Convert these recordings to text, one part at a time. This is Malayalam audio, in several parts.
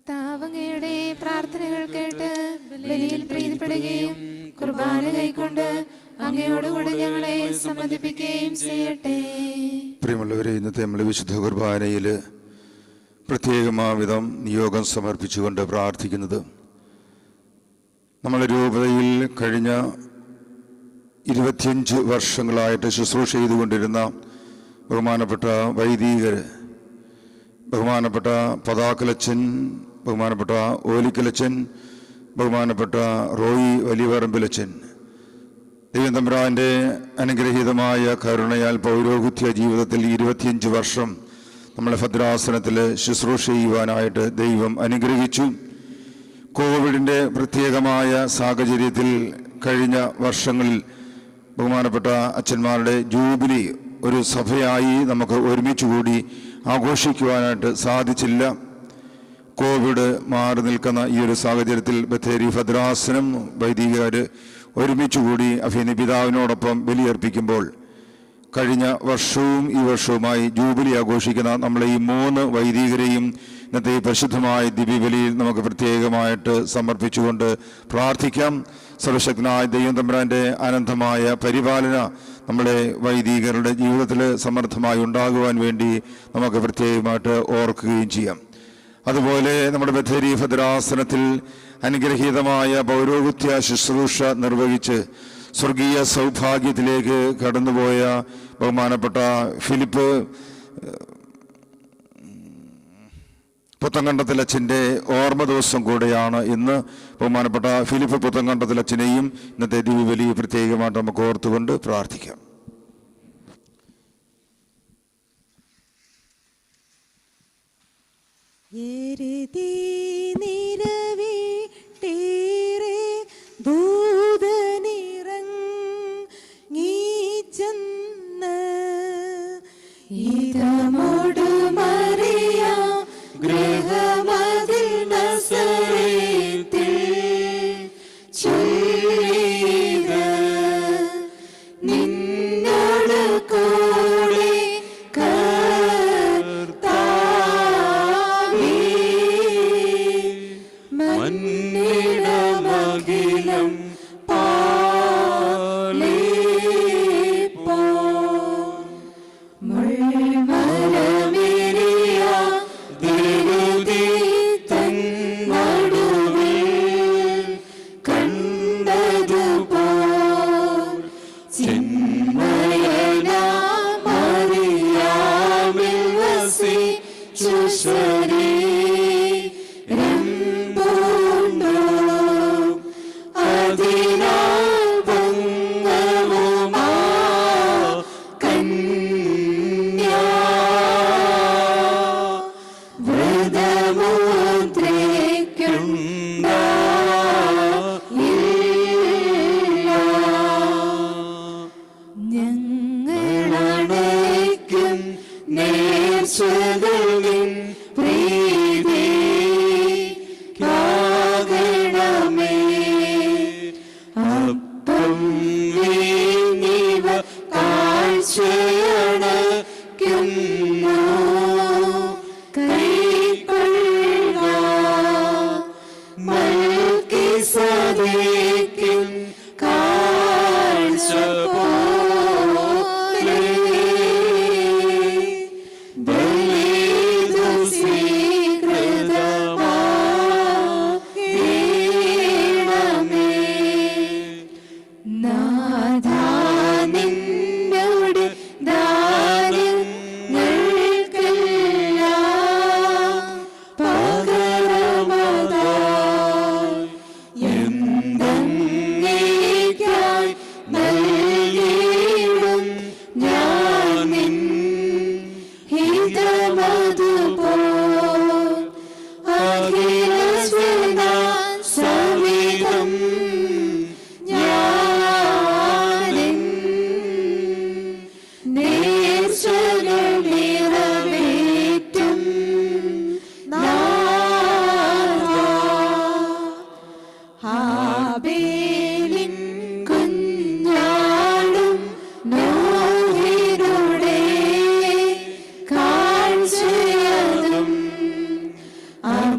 കർത്താവ് അങ്ങയുടെ പ്രാർത്ഥനകൾ കേട്ട് ബലിയിൽ പ്രീതിപ്പെടുകയും കുർബാന കൈക്കൊണ്ട് അങ്ങയോടുകൂടെ ഞങ്ങളെ സമ്മതിപ്പിക്കുകയും ചെയ്യട്ടെ. പ്രിയമുള്ളവരെ, ഇന്നത്തെ നമ്മുടെ വിശുദ്ധ കുർബാനയിൽ പ്രത്യേകമാവിധം നിയോഗം സമർപ്പിച്ചുകൊണ്ട് പ്രാർത്ഥിക്കുന്നത് നമ്മുടെ രൂപതയിൽ കഴിഞ്ഞ 25 വർഷങ്ങളായിട്ട് ശുശ്രൂഷ ചെയ്തുകൊണ്ടിരുന്ന ബഹുമാനപ്പെട്ട വൈദികർ, ബഹുമാനപ്പെട്ട പതാക്കലച്ചൻ, ബഹുമാനപ്പെട്ട ഓലിക്കലച്ചൻ, ബഹുമാനപ്പെട്ട റോയി വലിയപറമ്പിലച്ചൻ, ദൈവം തമ്പുരാൻ്റെ അനുഗ്രഹീതമായ കരുണയാൽ പൗരോഹിത്യ ജീവിതത്തിൽ 25 വർഷം നമ്മളെ ഭദ്രാസനത്തിൽ ശുശ്രൂഷ ചെയ്യുവാനായിട്ട് ദൈവം അനുഗ്രഹിച്ചു. കോവിഡിൻ്റെ പ്രത്യേകമായ സാഹചര്യത്തിൽ കഴിഞ്ഞ വർഷങ്ങളിൽ ബഹുമാനപ്പെട്ട അച്ഛന്മാരുടെ ജൂബിലി ഒരു സഭയായി നമുക്ക് ഒരുമിച്ച് കൂടി ആഘോഷിക്കുവാനായിട്ട് സാധിച്ചില്ല. കോവിഡ് മാറി നിൽക്കുന്ന ഈ ഒരു സാഹചര്യത്തിൽ ബത്തേരി ഭദ്രാസനം വൈദികർ ഒരുമിച്ച് കൂടി അഭിനയ പിതാവിനോടൊപ്പം ബലിയർപ്പിക്കുമ്പോൾ കഴിഞ്ഞ വർഷവും ഈ വർഷവുമായി ജൂബിലി ആഘോഷിക്കുന്ന നമ്മളെ ഈ 3 വൈദികരെയും ഇന്നത്തെ പരിശുദ്ധമായ ദിവ്യബലിയിൽ നമുക്ക് പ്രത്യേകമായിട്ട് സമർപ്പിച്ചുകൊണ്ട് പ്രാർത്ഥിക്കാം. സർവശക്തനായ ദൈവം തമ്പുരാൻ്റെ അനന്തമായ പരിപാലന നമ്മളെ വൈദികരുടെ ജീവിതത്തിൽ സമർത്ഥമായി ഉണ്ടാകുവാൻ വേണ്ടി നമുക്ക് പ്രത്യേകമായിട്ട് ഓർക്കുകയും ചെയ്യാം. അതുപോലെ നമ്മുടെ ബത്തേരി ഭദ്രാസനത്തിൽ അനുഗ്രഹീതമായ പൗരോഹിത്യ ശുശ്രൂഷ നിർവഹിച്ച് സ്വർഗീയ സൗഭാഗ്യത്തിലേക്ക് കടന്നുപോയ ബഹുമാനപ്പെട്ട ഫിലിപ്പ് പുത്തങ്കണ്ടത്തിലച്ഛൻ്റെ ഓർമ്മ ദിവസം കൂടെയാണ് ഇന്ന്. ബഹുമാനപ്പെട്ട ഫിലിപ്പ് പുത്തങ്കണ്ടത്തിലച്ഛനെയും ഇന്നത്തെ ദിവ്യബലി പ്രത്യേകമായിട്ട് നമുക്ക് ഓർത്തുകൊണ്ട് പ്രാർത്ഥിക്കാം.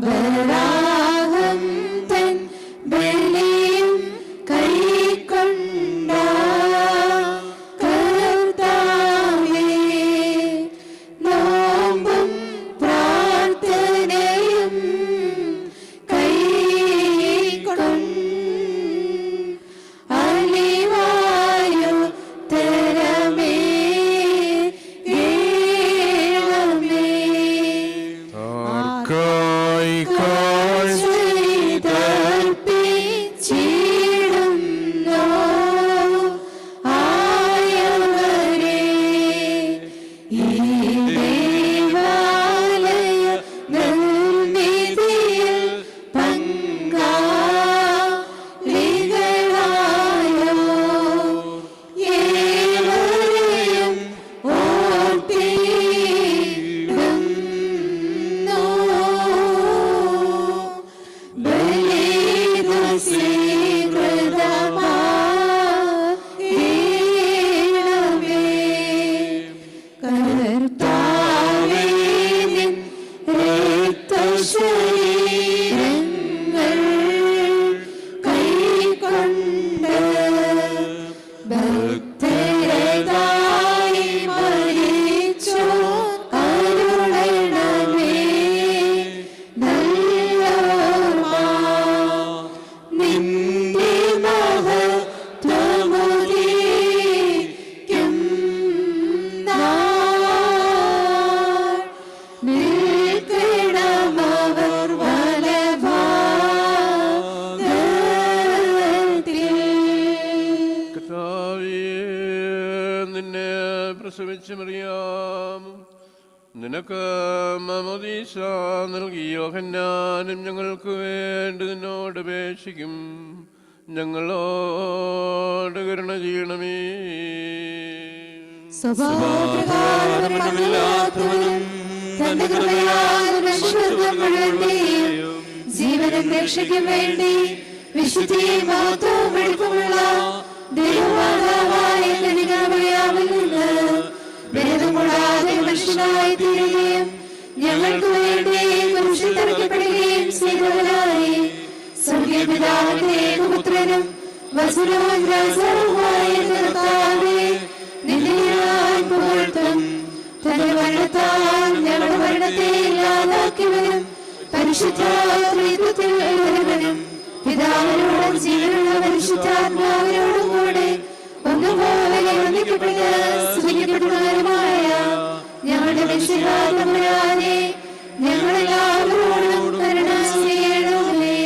But പ്രസവിച്ച മറിയാം, നിനക്ക് മാമോദീസ നൽകി യോഹന്നാനും ഞങ്ങൾക്ക് വേണ്ടി നിന്നോട് അപേക്ഷിക്കും. ഞങ്ങളോട് കരുണ ചെയ്യണമേ. തന്റെ കൃപയാൽ മനുഷ്യവർഗം മുഴുവന്റെയും ജീവനും രക്ഷയ്ക്കും വേണ്ടി വിശുദ്ധിയും മഹത്വവും എടുക്കുമുള്ള ദൈവമാതാവായ കന്യകാമറിയാമിൽ നിന്ന് ഭേദം കൂടാതെ മനുഷ്യനായി തീരുകയും ഞങ്ങൾക്ക് വേണ്ടി കുരിശിൽ തറയ്ക്കപ്പെടുകയും ചെയ്തവനായി സ്വർഗീയപിതാവിന്റെ ഏകപുത്രനും വചനവും രാജാവുമായ കർത്താവേ, നിന്നെ ഞാൻ പുകഴ്ത്തും. തന്റെ മരണത്താൽ ഞങ്ങളുടെ മരണത്തെ ഇല്ലാതാക്കിയവനും പരിശുദ്ധ ത്രിത്വത്തിൽ ഒരുവനും പിതാവിനോടും ജീവനുള്ള പരിശുദ്ധാത്മാവിനോടും കൂടെ ഒന്നുപോലെ വന്ദിക്കപ്പെട്ട് സ്തുതിക്കപ്പെടുന്നവരുമായ ഞങ്ങളുടെ രക്ഷിതാതമ്പുരാനെ, ഞങ്ങളെല്ലാവരോടും കരുണ ചെയ്യണമേ.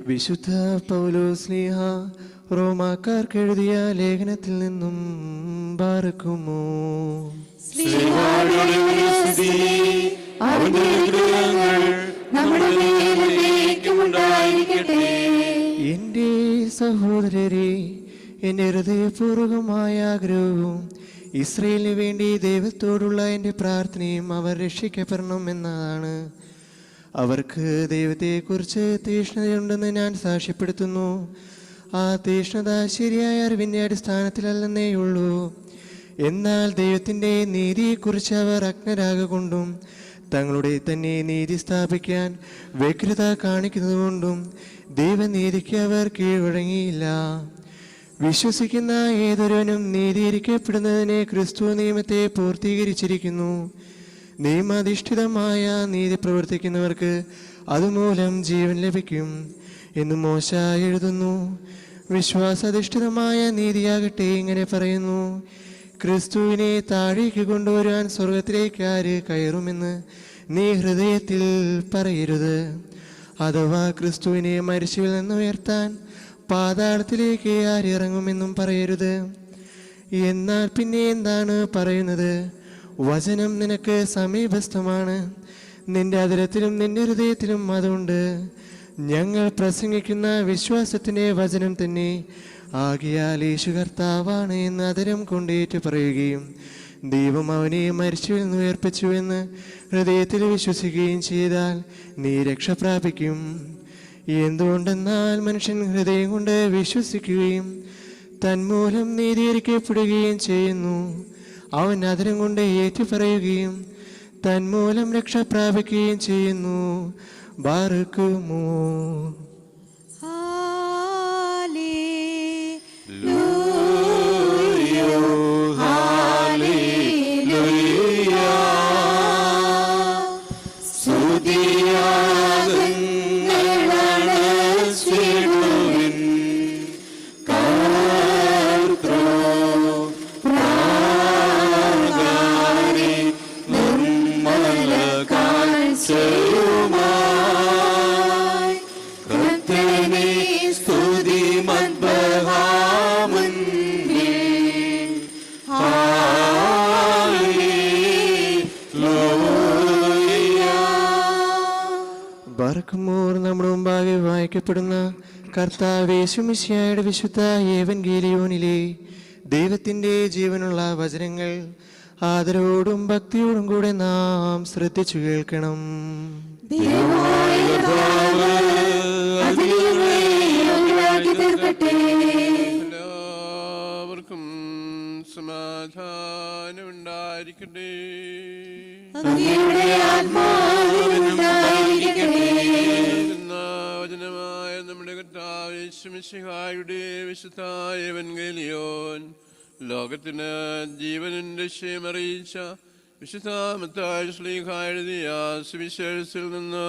വിശുദ്ധ പൗലോസ്ലീഹ റോമാക്കാർക്ക് എഴുതിയ ലേഖനത്തിൽ നിന്നും ബാറക്കുമോ. എന്റെ സഹോദരരെ, എന്റെ ഹൃദയപൂർവകമായ ആഗ്രഹവും ഇസ്രയേലിന് വേണ്ടി ദൈവത്തോടുള്ള എൻ്റെ പ്രാർത്ഥനയും അവർ രക്ഷിക്കപ്പെടണം എന്നതാണ്. അവർക്ക് ദൈവത്തെക്കുറിച്ച് തീഷ്ണതയുണ്ടെന്ന് ഞാൻ സാക്ഷ്യപ്പെടുത്തുന്നു. ആ തീഷ്ണത ശരിയായ അറിവിൻ്റെ അടിസ്ഥാനത്തിലല്ലെന്നേയുള്ളൂ. എന്നാൽ ദൈവത്തിൻ്റെ നീതിയെക്കുറിച്ച് അവർ അജ്ഞരാകൊണ്ടും തങ്ങളുടെ തന്നെ നീതി സ്ഥാപിക്കാൻ വ്യഗ്രത കാണിക്കുന്നതുകൊണ്ടും ദൈവനീതിക്ക് അവർ കീഴ്വഴങ്ങിയില്ല. വിശ്വസിക്കുന്ന ഏതൊരുവനും നീതീകരിക്കപ്പെടുന്നതിനെ ക്രിസ്തു നിയമത്തെ പൂർത്തീകരിച്ചിരിക്കുന്നു. നിയമാധിഷ്ഠിതമായ നീതി പ്രവർത്തിക്കുന്നവർക്ക് അതുമൂലം ജീവൻ ലഭിക്കും. എന്ന് മോശ എഴുതുന്നു. വിശ്വാസാധിഷ്ഠിതമായ നീതിയാകട്ടെ ഇങ്ങനെ പറയുന്നു: ക്രിസ്തുവിനെ താഴേക്ക് കൊണ്ടുവരാൻ സ്വർഗത്തിലേക്ക് ആര് കയറുമെന്ന് നീ ഹൃദയത്തിൽ പറയരുത്. അഥവാ ക്രിസ്തുവിനെ മരിച്ചവരിൽ നിന്ന് ഉയർത്താൻ പാതാളത്തിലേക്ക് ആരിറങ്ങുമെന്നും പറയരുത്. എന്നാൽ പിന്നെ എന്താണ് പറയുന്നത്? വചനം നിനക്ക് സമീപസ്ഥമാണ്, നിന്റെ അതിരത്തിലും നിന്റെ ഹൃദയത്തിലും അതുണ്ട്. ഞങ്ങൾ പ്രസംഗിക്കുന്ന വിശ്വാസത്തിൻ്റെ വചനം തന്നെ ആകിയാൽ യേശു കർത്താവാണ് എന്ന് അതിരം കൊണ്ടേറ്റ് പറയുകയും ദൈവം അവനെ മരിച്ചവരിൽ നിന്ന് ഉയർപ്പിച്ചുവെന്ന് ഹൃദയത്തിൽ വിശ്വസിക്കുകയും ചെയ്താൽ നീ രക്ഷ പ്രാപിക്കും. എന്തുകൊണ്ടെന്നാൽ മനുഷ്യൻ ഹൃദയം കൊണ്ട് വിശ്വസിക്കുകയും തന്മൂലം നീതീകരിക്കപ്പെടുകയും ചെയ്യുന്നു. അവൻ അതിരം കൊണ്ട് ഏറ്റുപറയുകയും തന്മൂലം രക്ഷ പ്രാപിക്കുകയും ചെയ്യുന്നു. ബാറക്കുമോ. നമ്മുടെ മുമ്പാകെ വായിക്കപ്പെടുന്ന കർത്താവ് യേശു മിശിഹായുടെ വിശുദ്ധ ഏവൻഗേലിയോനിലെ ദൈവത്തിൻ്റെ ജീവനുള്ള വചനങ്ങൾ ആദരവോടും ഭക്തിയോടും കൂടെ നാം ശ്രദ്ധിച്ചു കേൾക്കണം. എല്ലാവർക്കും സമാധാനം ഉണ്ടായിരിക്കട്ടെ. വചനമായ നമ്മുടെ കർത്താവ് യേശു മിശിഹായുടെ വിശുദ്ധ ഏവൻഗേലിയോൻ ലോകത്തിന് ജീവനും രക്ഷയും അറിയിച്ച വിശുദ്ധ മത്തായി ശ്ലീഹ എഴുതിയ സുവിശേഷത്തിൽ നിന്ന്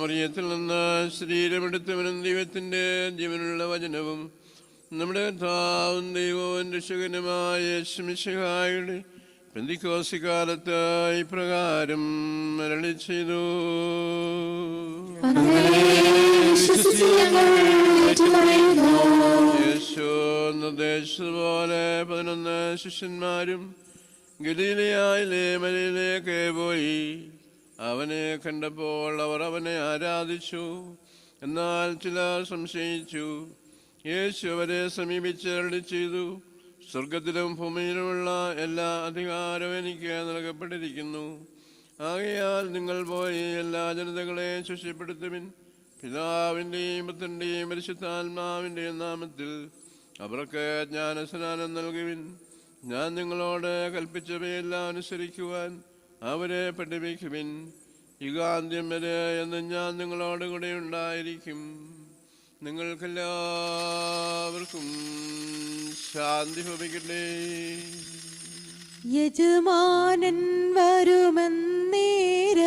മറിയത്തിൽ നിന്ന് ശരീരമെടുത്തവനും ദൈവത്തിന്റെ ജീവനുള്ള വചനവും നമ്മുടെ കർത്താവും ദൈവവും രക്ഷകനുമായ യേശു മിശിഹായുടെ പെന്തിക്കോസ്തുകാലത്ത് ഇപ്രകാരം അരുളി ചെയ്തു: യേശു നിർദ്ദേശിച്ചതുപോലെ 11 ശിഷ്യന്മാരും ഗലീലയായിലെ മലയിലേക്ക് പോയി. അവനെ കണ്ടപ്പോൾ അവർ അവനെ ആരാധിച്ചു. എന്നാൽ ചിലർ സംശയിച്ചു. യേശു അവരെ സമീപിച്ച് അരുളി ചെയ്തു: സ്വർഗത്തിലും ഭൂമിയിലുമുള്ള എല്ലാ അധികാരവും എനിക്ക് നൽകപ്പെട്ടിരിക്കുന്നു. ആകയാൽ നിങ്ങൾ പോയി എല്ലാ ജനതകളെയും ശുശ്രൂഷപ്പെടുത്തുവിൻ. പിതാവിൻ്റെയും പുത്രൻ്റെയും പരിശുദ്ധാത്മാവിൻ്റെയും നാമത്തിൽ അവർക്ക് ജ്ഞാനസ്നാനം നൽകുവിൻ. ഞാൻ നിങ്ങളോട് കൽപ്പിച്ചവയെല്ലാം അനുസരിക്കുവാൻ അവരെ പഠിപ്പിക്കുവിൻ. യുഗാന്ത്യം വരെ എന്ന് ഞാൻ നിങ്ങളോട് കൂടെ ഉണ്ടായിരിക്കും. നിങ്ങൾക്കെല്ലാവർക്കും ശാന്തി ഭവിക്കട്ടെ. യജമാനൻ വരുമെന്നേര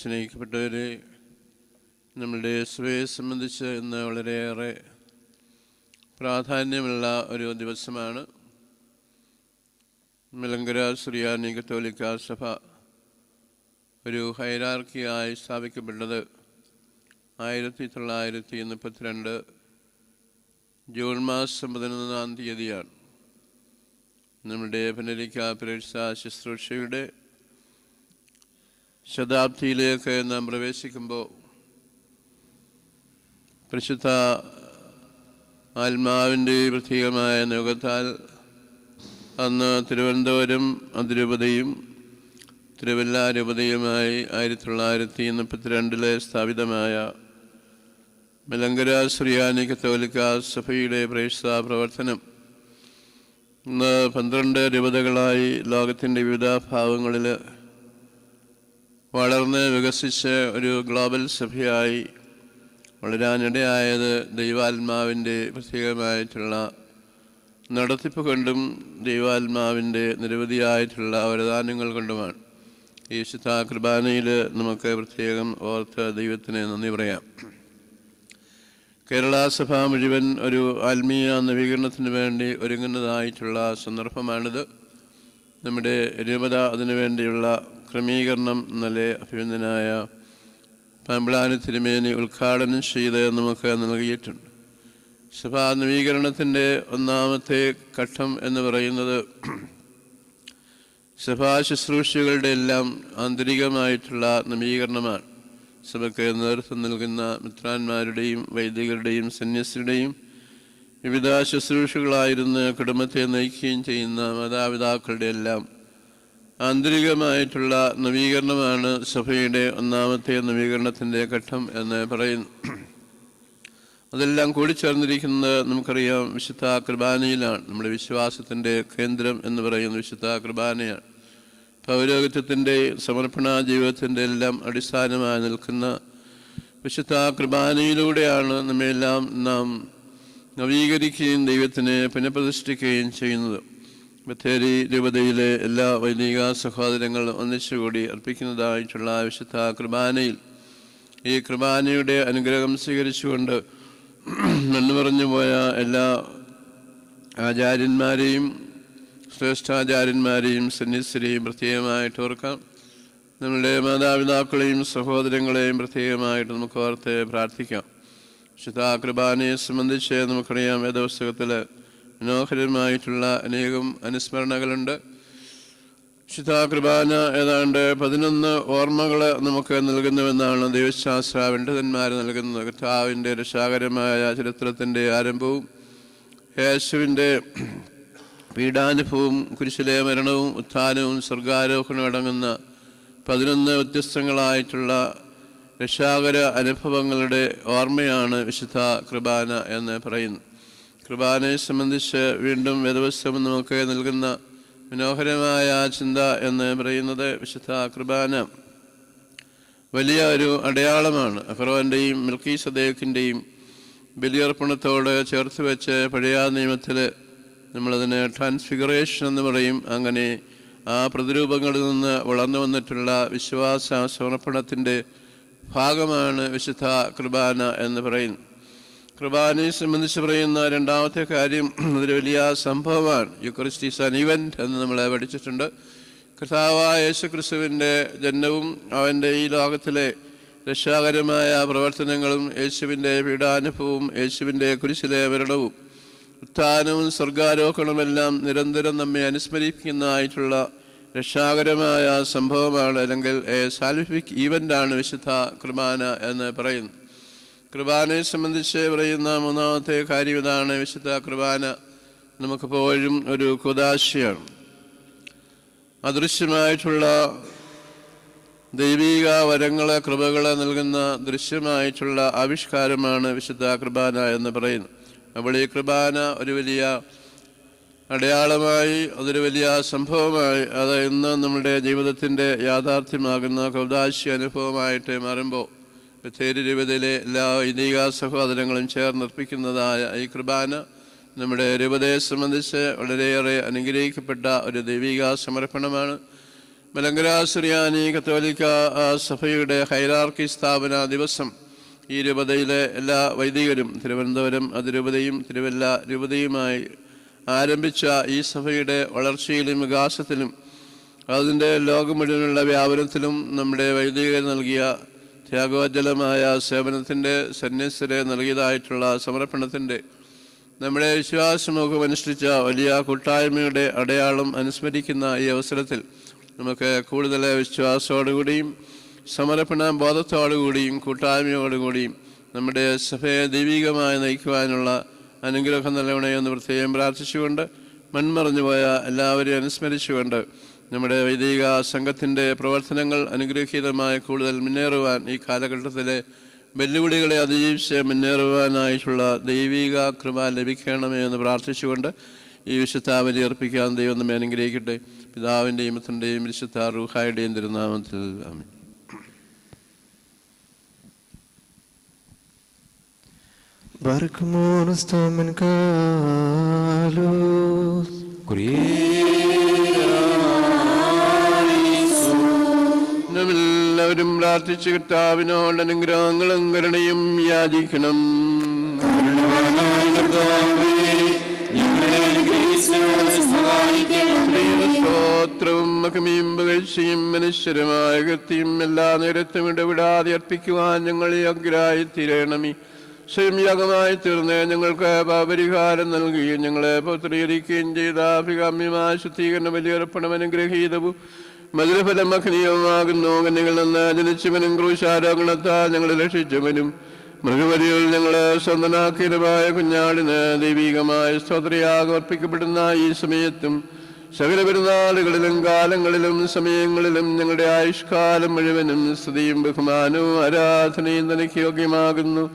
സ്നേഹിക്കപ്പെട്ടവരെ, നമ്മളുടെ സഭയെ സംബന്ധിച്ച് ഇന്ന് വളരെയേറെ പ്രാധാന്യമുള്ള ഒരു ദിവസമാണ്. മലങ്കര സുറിയാനി കത്തോലിക്ക സഭ ഒരു ഹൈറാർക്കിയായി സ്ഥാപിക്കപ്പെട്ടത് 1932 ജൂൺ മാസം 11-ാം തീയതിയാണ്. നമ്മുടെ പുനരിക്ക പ്രേക്ഷ ശുശ്രൂഷയുടെ ശതാബ്ദിയിലേക്ക് നാം പ്രവേശിക്കുമ്പോൾ പരിശുദ്ധ ആത്മാവിൻ്റെ പ്രത്യേകമായ നിയോഗത്താൽ അന്ന് തിരുവനന്തപുരം അതിരൂപതയും തിരുവല്ല രൂപതയുമായി 1932 സ്ഥാപിതമായ മലങ്കര സുറിയാനി കത്തോലിക്ക സഭയുടെ പ്രേക്ഷിത പ്രവർത്തനം ഇന്ന് 12 രൂപതകളായി ലോകത്തിൻ്റെ വിവിധ ഭാഗങ്ങളിൽ വളർന്ന് വികസിച്ച് ഒരു ഗ്ലോബൽ സഭയായി വളരാനിടയായത് ദൈവാത്മാവിൻ്റെ പ്രത്യേകമായിട്ടുള്ള നടത്തിപ്പ് കൊണ്ടും ദൈവാത്മാവിൻ്റെ നിരവധിയായിട്ടുള്ള വരദാനങ്ങൾ കൊണ്ടുമാണ്. ഈ വിശുദ്ധ കുർബാനയിൽ നമുക്ക് പ്രത്യേകം ഓർത്ത് ദൈവത്തിന് നന്ദി പറയാം. കേരള സഭ മുഴുവൻ ഒരു ആത്മീയ നവീകരണത്തിന് വേണ്ടി ഒരുങ്ങുന്നതായിട്ടുള്ള സന്ദർഭമാണിത്. നമ്മുടെ രൂപത അതിനുവേണ്ടിയുള്ള ക്രമീകരണം ഇന്നലെ അഭിനന്ദനായ പാമ്പ്ളാനി തിരുമേനി ഉദ്ഘാടനം ചെയ്ത് നമുക്ക് നൽകിയിട്ടുണ്ട്. സഭാ നവീകരണത്തിൻ്റെ ഒന്നാമത്തെ ഘട്ടം എന്ന് പറയുന്നത് സഭാ ശുശ്രൂഷകളുടെ എല്ലാം ആന്തരികമായിട്ടുള്ള നവീകരണമാണ്. സഭയ്ക്ക് നേതൃത്വം നൽകുന്ന മിത്രാന്മാരുടെയും വൈദികരുടെയും സന്യസ്തരുടെയും വിവിധ ശുശ്രൂഷകളായിരുന്ന് കുടുംബത്തെ നയിക്കുകയും ചെയ്യുന്ന മാതാപിതാക്കളുടെ എല്ലാം ആന്തരികമായിട്ടുള്ള നവീകരണമാണ് സഭയുടെ ഒന്നാമത്തെ നവീകരണത്തിൻ്റെ ഘട്ടം എന്ന് പറയുന്നു. അതെല്ലാം കൂടിച്ചേർന്നിരിക്കുന്നത് നമുക്കറിയാം വിശുദ്ധ കുർബാനയിലാണ്. നമ്മുടെ വിശ്വാസത്തിൻ്റെ കേന്ദ്രം എന്ന് പറയുന്നത് വിശുദ്ധ കുർബാനയാണ്. പൗരോഹിത്യത്തിൻ്റെ സമർപ്പണ ജീവിതത്തിൻ്റെ എല്ലാം അടിസ്ഥാനമായി നിൽക്കുന്ന വിശുദ്ധ കുർബാനയിലൂടെയാണ് നമ്മയെല്ലാം നാം നവീകരിക്കുകയും ദൈവത്തിനെ പുനഃപ്രതിഷ്ഠിക്കുകയും ചെയ്യുന്നത്. ബത്തേരി രൂപതയിലെ എല്ലാ വൈദിക സഹോദരങ്ങളും ഒന്നിച്ചുകൂടി അർപ്പിക്കുന്നതായിട്ടുള്ള വിശുദ്ധ കുർബാനയിൽ ഈ കുർബാനയുടെ അനുഗ്രഹം സ്വീകരിച്ചുകൊണ്ട് നന്ദി പറഞ്ഞു പോയ എല്ലാ ആചാര്യന്മാരെയും ശ്രേഷ്ഠാചാര്യന്മാരെയും സന്യസ്തരെയും പ്രത്യേകമായിട്ട് ഓർക്കാം. നമ്മളുടെ മാതാപിതാക്കളെയും സഹോദരങ്ങളെയും പ്രത്യേകമായിട്ട് നമുക്ക് ഓർത്ത് പ്രാർത്ഥിക്കാം. വിശുദ്ധ കുർബാനയെ സംബന്ധിച്ച് നമുക്കറിയാം വേദപുസ്തകത്തിൽ മനോഹരമായിട്ടുള്ള അനേകം അനുസ്മരണകളുണ്ട്. വിശുദ്ധ കുർബാന ഏതാണ്ട് 11 ഓർമ്മകൾ നമുക്ക് നൽകുന്നുവെന്നാണ് ദൈവശാസ്ത്ര പണ്ഡിതന്മാർ നൽകുന്നത്. കർത്താവിൻ്റെ രക്ഷാകരമായ ചരിത്രത്തിൻ്റെ ആരംഭവും യേശുവിൻ്റെ പീഡാനുഭവവും കുരിശിലെ മരണവും ഉത്ഥാനവും സ്വർഗാരോഹണവും അടങ്ങുന്ന 11 വ്യത്യസ്തങ്ങളായിട്ടുള്ള രക്ഷാകര അനുഭവങ്ങളുടെ ഓർമ്മയാണ് വിശുദ്ധ കുർബാന എന്ന് പറയുന്നു. കുർബാനയെ സംബന്ധിച്ച് വീണ്ടും വേദപുസ്തകം നമുക്ക് നൽകുന്ന മനോഹരമായ ചിന്ത എന്ന് പറയുന്നത് വിശുദ്ധ കുർബാന വലിയ ഒരു അടയാളമാണ്. അഹ്റോൻ്റെയും മെൽക്കീസദേക്കിൻ്റെയും ബലിയർപ്പണത്തോട് ചേർത്ത് വെച്ച് പഴയ നിയമത്തിൽ നമ്മളതിന് ട്രാൻസ്ഫിഗറേഷൻ എന്ന് പറയും. അങ്ങനെ ആ പ്രതിരൂപങ്ങളിൽ നിന്ന് വളർന്നു വന്നിട്ടുള്ള വിശ്വാസ സമർപ്പണത്തിൻ്റെ ഭാഗമാണ് വിശുദ്ധ കുർബാന എന്ന് പറയുന്നു. കുർബാനയെ സംബന്ധിച്ച് പറയുന്ന രണ്ടാമത്തെ കാര്യം അതൊരു വലിയ സംഭവമാണ്. യുക്രിസ്റ്റ് ഈസ് ആൻ ഇവൻറ്റ് എന്ന് നമ്മൾ പഠിച്ചിട്ടുണ്ട്. കർത്താവായ യേശുക്രിസ്തുവിൻ്റെ ജനനവും അവൻ്റെ ഈ ലോകത്തിലെ രക്ഷാകരമായ പ്രവർത്തനങ്ങളും യേശുവിൻ്റെ പീഡാനുഭവവും യേശുവിൻ്റെ കുരിശിലെ മരണവും ഉത്ഥാനവും സ്വർഗാരോഹണമെല്ലാം നിരന്തരം നമ്മെ അനുസ്മരിപ്പിക്കുന്നതായിട്ടുള്ള രക്ഷാകരമായ സംഭവമാണ്, അല്ലെങ്കിൽ സാൽവിഫിക് ഈവൻ്റാണ് വിശുദ്ധ കുർബാന എന്ന് പറയുന്നു. കുർബാനയെ സംബന്ധിച്ച് പറയുന്ന മൂന്നാമത്തെ കാര്യം ഇതാണ്. വിശുദ്ധ കുർബാന നമുക്കെപ്പോഴും ഒരു കുദാശയാണ്. അദൃശ്യമായിട്ടുള്ള ദൈവിക വരങ്ങളെ കൃപകളെ നൽകുന്ന ദൃശ്യമായിട്ടുള്ള ആവിഷ്കാരമാണ് വിശുദ്ധ കുർബാന എന്ന് പറയുന്നു. അപ്പോൾ ഈ കുർബാന ഒരു വലിയ അടയാളമായി, അതൊരു വലിയ സംഭവമായി, അത് ഇന്ന് നമ്മുടെ ജീവിതത്തിൻ്റെ യാഥാർത്ഥ്യമാകുന്ന കൗദാശി അനുഭവമായിട്ട് മാറുമ്പോൾ ബത്തേരി രൂപതയിലെ എല്ലാ വൈദിക സഹോദരങ്ങളും ചേർന്നർപ്പിക്കുന്നതായ ഈ കുർബാന നമ്മുടെ രൂപതയെ സംബന്ധിച്ച് വളരെയേറെ അനുഗ്രഹിക്കപ്പെട്ട ഒരു ദൈവിക സമർപ്പണമാണ്. മലങ്കര സുറിയാനി കത്തോലിക്ക സഭയുടെ ഹൈറാർക്കി സ്ഥാപന ദിവസം ഈ രൂപതയിലെ എല്ലാ വൈദികരും തിരുവനന്തപുരം അതിരൂപതയും തിരുവല്ല രൂപതയുമായി ആരംഭിച്ച ഈ സഭയുടെ വളർച്ചയിലും വികാസത്തിലും അതിൻ്റെ ലോകം മുഴുവനുള്ള വ്യാപനത്തിലും നമ്മുടെ വൈദികർ നൽകിയ ത്യാഗോജ്വലമായ സേവനത്തിൻ്റെ സന്യസ്തരെ നൽകിയതായിട്ടുള്ള സമർപ്പണത്തിൻ്റെ നമ്മുടെ വിശ്വാസമൊക്കെ അനുഷ്ഠിച്ച വലിയ കൂട്ടായ്മയുടെ അടയാളം അനുസ്മരിക്കുന്ന ഈ അവസരത്തിൽ നമുക്ക് കൂടുതൽ വിശ്വാസത്തോടുകൂടിയും സമർപ്പണ ബോധത്തോടുകൂടിയും കൂട്ടായ്മയോടുകൂടിയും നമ്മുടെ സഭയെ ദൈവികമായി നയിക്കുവാനുള്ള അനുഗ്രഹം നൽകണേ എന്ന് പ്രത്യേകം പ്രാർത്ഥിച്ചുകൊണ്ട് മൺമറഞ്ഞുപോയ എല്ലാവരെയും അനുസ്മരിച്ചുകൊണ്ട് നമ്മുടെ വൈദിക സംഘത്തിൻ്റെ പ്രവർത്തനങ്ങൾ അനുഗ്രഹീതമായി കൂടുതൽ മുന്നേറുവാൻ ഈ കാലഘട്ടത്തിലെ വെല്ലുവിളികളെ അതിജീവിച്ച് മുന്നേറുവാനായിട്ടുള്ള ദൈവിക കൃപ ലഭിക്കണമേ എന്ന് പ്രാർത്ഥിച്ചുകൊണ്ട് ഈ വിശുദ്ധ ബലി അർപ്പിക്കാൻ ദൈവം നമ്മെ അനുഗ്രഹിക്കട്ടെ. പിതാവിൻ്റെയും പുത്രൻ്റെയും വിശുദ്ധ റൂഹായുടെയും തിരുനാമത്തിൽ ആമേൻ. Barcumon stamen kalos എല്ലാവരും പ്രാർത്ഥിച്ച് കർത്താവിനോട് അനുഗ്രഹങ്ങളും കരുണയും യാചിക്കണം. സ്തോത്രവും മഹിമയും പുകഴ്ചയും മനുഷ്യരുമായ കൃത്യം എല്ലാ നേരത്തും ഇടപെടാതെ അർപ്പിക്കുവാൻ ഞങ്ങൾ യോഗ്യരായി തീരണമേ. സ്വയം യാഗമായി തീർന്ന് ഞങ്ങൾക്ക് പാപരിഹാരം നൽകുകയും ഞങ്ങളെ പൗത്രീകരിക്കുകയും ചെയ്ത അഭികാമ്യമായ ശുദ്ധീകരണ ബലിയർപ്പണം അനുഗ്രഹീതവും മധുരഫലം മഹനീയവുമാകുന്നു. കന്യകളിൽ നിന്ന് ജനിച്ചവനും ക്രൂശാരോഗണത്താൽ ഞങ്ങളെ രക്ഷിച്ചവനും മൃഗബലികൾ ഞങ്ങളെ സ്വന്തനാക്കിയതുമായ കുഞ്ഞാടിന് ദൈവികമായ സ്തോത്രയാഗം അർപ്പിക്കപ്പെടുന്ന ഈ സമയത്തും സകല പെരുന്നാളുകളിലും കാലങ്ങളിലും സമയങ്ങളിലും ഞങ്ങളുടെ ആയുഷ്കാലം മുഴുവനും സ്തുതിയും ബഹുമാനവും ആരാധനയും തനിക്ക് യോഗ്യമാകുന്നു.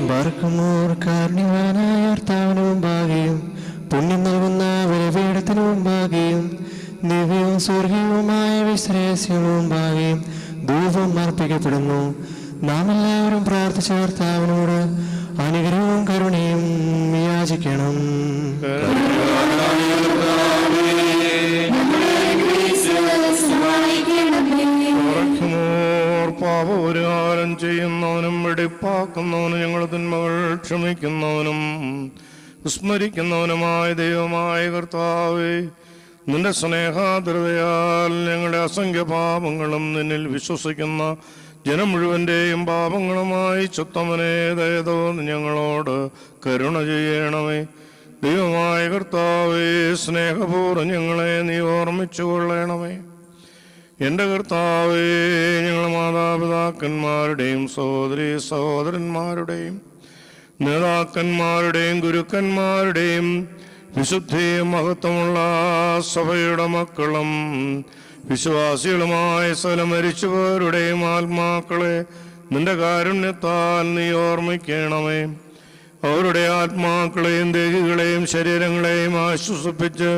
ബർക്കുമോർ കാരുണ്യവാനായ കർത്താവിന് മുമ്പാകെയും പുണ്യം നൽകുന്ന ബലിപീഠത്തിനു മുമ്പാകെയും ദിവ്യവും സ്വർഗീയവുമായ വിശ്രേയസ്യവും മുമ്പാകെയും ധൂപം അർപ്പിക്കപ്പെടുന്നു. നാം എല്ലാവരും പ്രാർത്ഥിച്ച കർത്താവിനോട് അനുഗ്രഹവും കരുണയും യാചിക്കണം. പാപപരിഹാരം ചെയ്യുന്നവനും വെടിപ്പാക്കുന്നവനും ഞങ്ങളുടെ തിന്മകൾ ക്ഷമിക്കുന്നവനും വിസ്മരിക്കുന്നവനുമായ ദൈവമായ കർത്താവേ, നിന്റെ സ്നേഹാദ്രതയാൽ ഞങ്ങളുടെ അസംഖ്യ പാപങ്ങളും നിന്നിൽ വിശ്വസിക്കുന്ന ജനം മുഴുവൻ്റെയും പാപങ്ങളുമായി ചുത്തമനെ ദയതോ ഞങ്ങളോട് കരുണ ചെയ്യണമേ. ദൈവമായ കർത്താവേ, സ്നേഹപൂർവ്വം ഞങ്ങളെ നീ ഓർമ്മിച്ചു കൊള്ളണമേ. എൻ്റെ കർത്താവേ, ഞങ്ങൾ മാതാപിതാക്കന്മാരുടെയും സഹോദരീ സഹോദരന്മാരുടെയും നേതാക്കന്മാരുടെയും ഗുരുക്കന്മാരുടെയും വിശുദ്ധിയും മഹത്വമുള്ള സഭയുടെ മക്കളും വിശ്വാസികളുമായ സകല മരിച്ചുപോരുടെയും ആത്മാക്കളെ നിന്റെ കാരുണ്യത്താൽ നീ ഓർമ്മിക്കണമേ. അവരുടെ ആത്മാക്കളെയും ദേഹികളെയും ശരീരങ്ങളെയും ആശ്വസിപ്പിച്ച്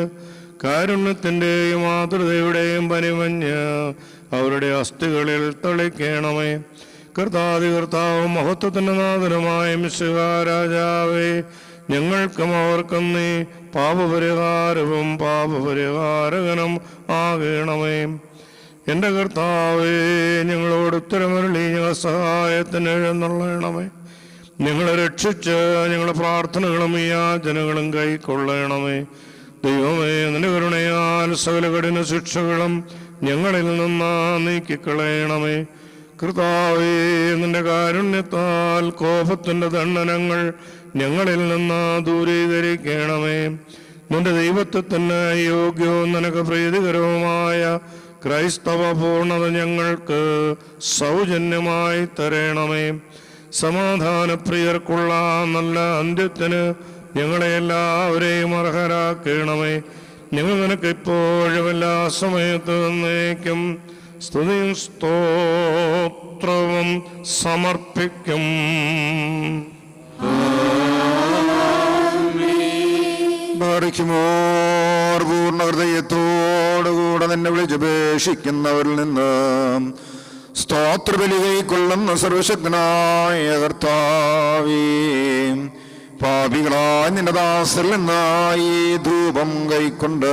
കാരുണ്യത്തിൻ്റെയും മാതൃതയുടെയും പനിമഞ്ഞ് അവരുടെ അസ്ഥികളിൽ തളിക്കണമേ. കർത്താവും മഹത്വത്തിൻ്റെ നാഥനുമായ മിശിഹാ രാജാവേ, ഞങ്ങൾക്കും അവർക്കും നീ പാപപരിഹാരവും പാപപരിഹാരകനും ആകണമേ. എൻ്റെ കർത്താവേ, ഞങ്ങളോട് ഉത്തരമരുളി ഞങ്ങൾ സഹായത്തിന് എഴുന്നള്ളണമേ. ഞങ്ങളെ രക്ഷിച്ച് ഞങ്ങളുടെ പ്രാർത്ഥനകളും യാചനകളും കൈക്കൊള്ളണമേ. ദൈവമേ, നിന്റെ കരുണയാൽ സകല കഠിന ശിക്ഷകളും ഞങ്ങളിൽ നിന്ന് നീക്കിക്കളയണമേ. കർത്താവേ, നിന്റെ കാരുണ്യത്താൽ കോപത്തിൻ്റെ ദണ്ഡനങ്ങൾ ഞങ്ങളിൽ നിന്ന് ദൂരീകരിക്കണമേ. നിന്റെ ദൈവത്വത്തിന് യോഗ്യവും നിനക്ക് പ്രീതികരവുമായ ക്രൈസ്തവ പൂർണ്ണത ഞങ്ങൾക്ക് സൗജന്യമായി തരണമേ. സമാധാനപ്രിയർക്കുള്ള നല്ല അന്ത്യത്തിന് ഞങ്ങളെ എല്ലാവരെയും അർഹരാക്കണമേ. ഞങ്ങൾ നിനക്ക് ഇപ്പോഴും എല്ലാ സമയത്ത് എന്നേക്കും സ്തുതിയും സ്തോത്രവും സമർപ്പിക്കും. പൂർണ്ണ ഹൃദയത്തോടുകൂടെ നിന്നെ വിളിച്ചപേക്ഷിക്കുന്നവരിൽ നിന്ന് സ്തോത്രബലി കൈക്കൊള്ളുന്ന സർവശക്തനായ കർത്താവേ, പാപികളായ നിന്റെ ദാസരിൽ നിന്നായി ധൂപം കൈക്കൊണ്ട്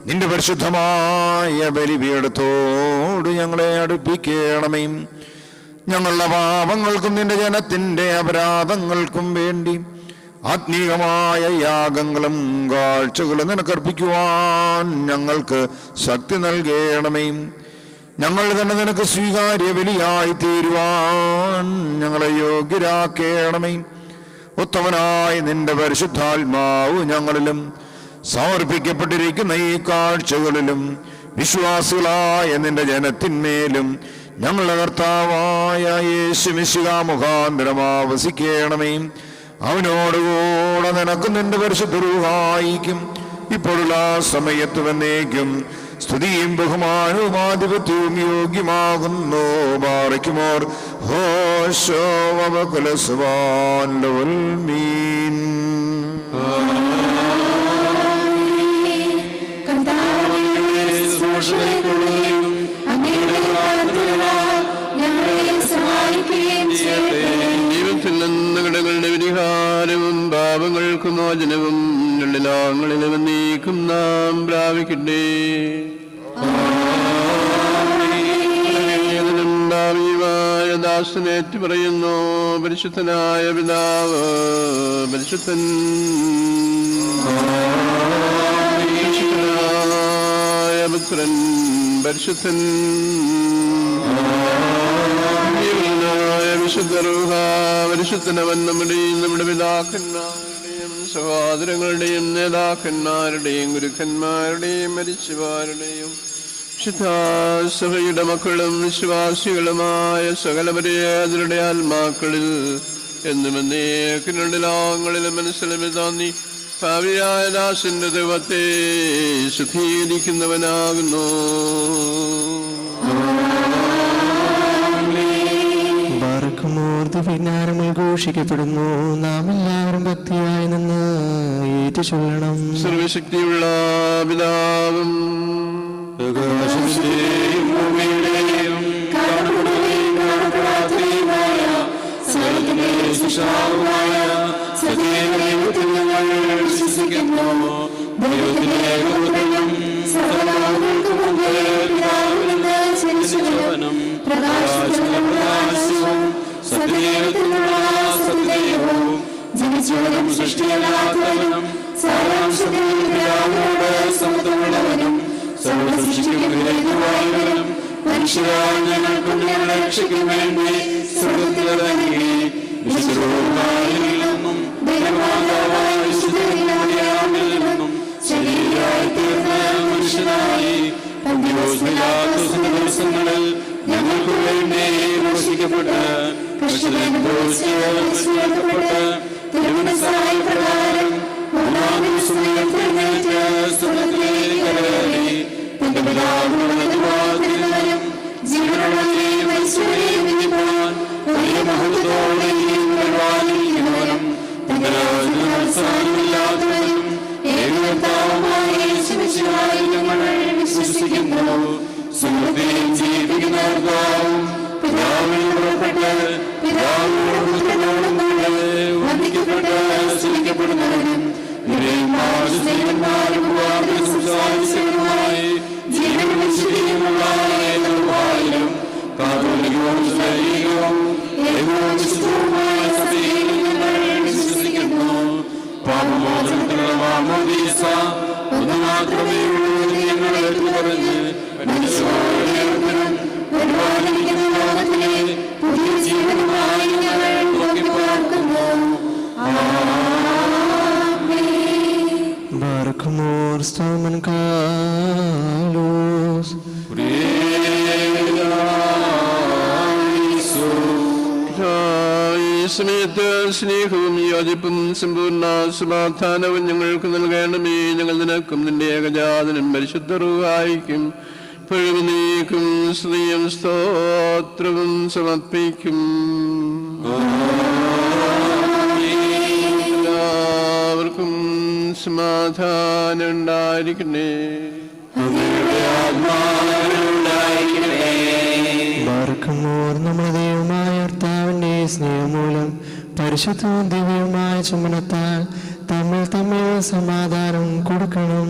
നിന്റെ പരിശുദ്ധമായ ബലിപീഠത്തോട് ഞങ്ങളെ അടുപ്പിക്കണമേ. ഞങ്ങളുടെ പാപങ്ങൾക്കും നിന്റെ ജനത്തിന്റെ അപരാധങ്ങൾക്കും വേണ്ടി ആത്മീയമായ യാഗങ്ങളും കാഴ്ചകളും നിനക്കർപ്പിക്കുവാൻ ഞങ്ങൾക്ക് ശക്തി നൽകണമേ. ഞങ്ങൾ തന്നെ നിനക്ക് സ്വീകാര്യ ബലിയായി തീരുവാൻ ഞങ്ങളെ യോഗ്യരാക്കണമേ. ഉത്തമനായ നിന്റെ പരിശുദ്ധാത്മാവ് ഞങ്ങളിലും സമർപ്പിക്കപ്പെട്ടിരിക്കുന്ന ഈ കാഴ്ചകളിലും വിശ്വാസികളായ നിന്റെ ജനത്തിന്മേലും ഞങ്ങളുടെ കർത്താവായ യേശുമിശിഹാ മുഖാന്തരം ആവസിക്കണമേ. അവനോടുകൂടെ നിനക്കും നിന്റെ പരിശുദ്ധ റൂഹായിക്കും ഇപ്പോഴുള്ള സമയത്ത് വന്നേക്കും സ്തുതിയും ബഹുമാനവും ആധിപത്യവും യോഗ്യമാകുന്നു. ബാറയ്ക്കുമോർ ഹോശോ വബകുലസ്വാൻ ലവൽ മീൻ. ജീവിതത്തിൽ നിന്ന് കടകളുടെ പരിഹാരവും പാപങ്ങൾക്ക് മോചനവും ഉള്ളിലാങ്ങളിലും നീക്കും നാം പ്രാപിക്കട്ടെ. ഭാവിയുമായ ദാസനേറ്റ് പറയുന്നു, പരിശുദ്ധനായ പിതാവ് പരിശുദ്ധൻ, പരിശുദ്ധനായ പുത്രൻ പരിശുദ്ധൻ, വിശുദ്ധ റൂഹ പരിശുദ്ധനവൻ നമ്മുടെ പിതാക്കന്മാരുടെയും സഹോദരങ്ങളുടെയും നേതാക്കന്മാരുടെയും ഗുരുക്കന്മാരുടെയും മരിച്ചവരുടെയും വിശുദ്ധസഭയുടെ മക്കളും വിശ്വാസികളുമായ സകലപരിയാതരുടെ ആത്മാക്കളിൽ എന്നും എന്നേക്കിനുള്ളിലാങ്ങളിലും മനസ്സിലും തോന്നി ഭാവിയായ ദാസന്റെ ദൈവത്തെ ശുദ്ധീകരിക്കുന്നവനാകുന്നു. പിന്നാരങ്ങൾ ഘോഷിക്കപ്പെടുന്നു. നാം എല്ലാവരും ഭക്തിയായി നിന്ന് ഏറ്റുചൊല്ലണം. സർവശക്തിയുള്ള പിതാവും ജനിച്ചവനും സൃഷ്ടിയല്ലാത്തവനും സമത്വമുള്ളവനും സർവസൃഷ്ടിക്കും ഹേതുവായവനും മനുഷ്യരായ ഞങ്ങൾക്കും ഞങ്ങളുടെ രക്ഷയ്ക്കും വേണ്ടി സ്വർഗ്ഗത്തിലിറങ്ങി വിശുദ്ധരിൽ നിന്നും ദൈവമാതാവായ വിശുദ്ധരിൽ നിന്നും ശരീരമായി തീർന്ന മനുഷ്യനായി പന്തിയോസ് പിലാത്തോസിന്റെ ദിവസങ്ങളിൽ ഞങ്ങൾക്ക് വേണ്ടി ക്രൂശിക്കപ്പെട്ട് കഷ്ടപ്പെട്ട് തിരുമനസ്സായ പ്രകാരം മൂന്നാം ദിവസം ഉയർത്തെഴുന്നേറ്റ് സ്വർഗ്ഗത്തിലേക്ക് കയറി തന്റെ പിതാവിനോടും ജീവനുള്ളവരെയും മരിച്ചവരെയും വിധിപ്പാൻ വലിയ മഹത്വത്തോടെ വരുവാനിരിക്കുന്നവനും തന്റെ രാജ്യത്തിന് അവസാനമില്ലാത്തവനും ഏകകർത്താവുമായ യേശുമിശിഹായിൽ ഞങ്ങൾ വിശ്വസിക്കുന്നു. സ്വർഗ്ഗത്തിൽ ജീവിക്കുന്ന കർത്താവും പിതാവിൽ പുറപ്പെട്ട് പിതാവിനോടും പുത്രനോടും കൂടെ വന്ദിക്കപ്പെട്ട് സ്തുതിക്കപ്പെടുന്നവനും സംസാരിച്ചവനുമായി ജീവനും ശരീരമുള്ള ഏകവായിലും കാതോലികവും ശരീരവും ഏകവും വിശുദ്ധവുമായ സഭയിൽ ഞങ്ങൾ വിശ്വസിക്കുന്നു. പാപമോചനത്തിനുള്ള മാമോദീസ ഒന്ന് മാത്രമേ ഉള്ളൂ എന്ന് ഞങ്ങൾ ഏറ്റുപറഞ്ഞ് വരുവാനിരിക്കുന്ന ലോകത്തിലെ പുതിയ ജീവനുമായി ഞങ്ങൾ നോക്കിപ്പാർക്കുന്നു. Barcumor Stamen Carlos സമയത്ത് സ്നേഹവും യോജിപ്പും സമ്പൂർണ്ണ സമാധാനവും ഞങ്ങൾക്ക് നൽകണമേ. ഞങ്ങൾ നിനക്കും നിന്റെ ഏകജാതനും പരിശുദ്ധ റൂഹായിക്കും നീക്കും സ്ത്രീയും സ്തോത്രവും സമർപ്പിക്കും. എല്ലാവർക്കും സമാധാനം ഉണ്ടായിരിക്കണേ. Barcum പരിശുദ്ധവും ദിവ്യവുമായ ചുമനത്താൽ തമ്മിൽ തമ്മിൽ സമാധാനം കൊടുക്കണം.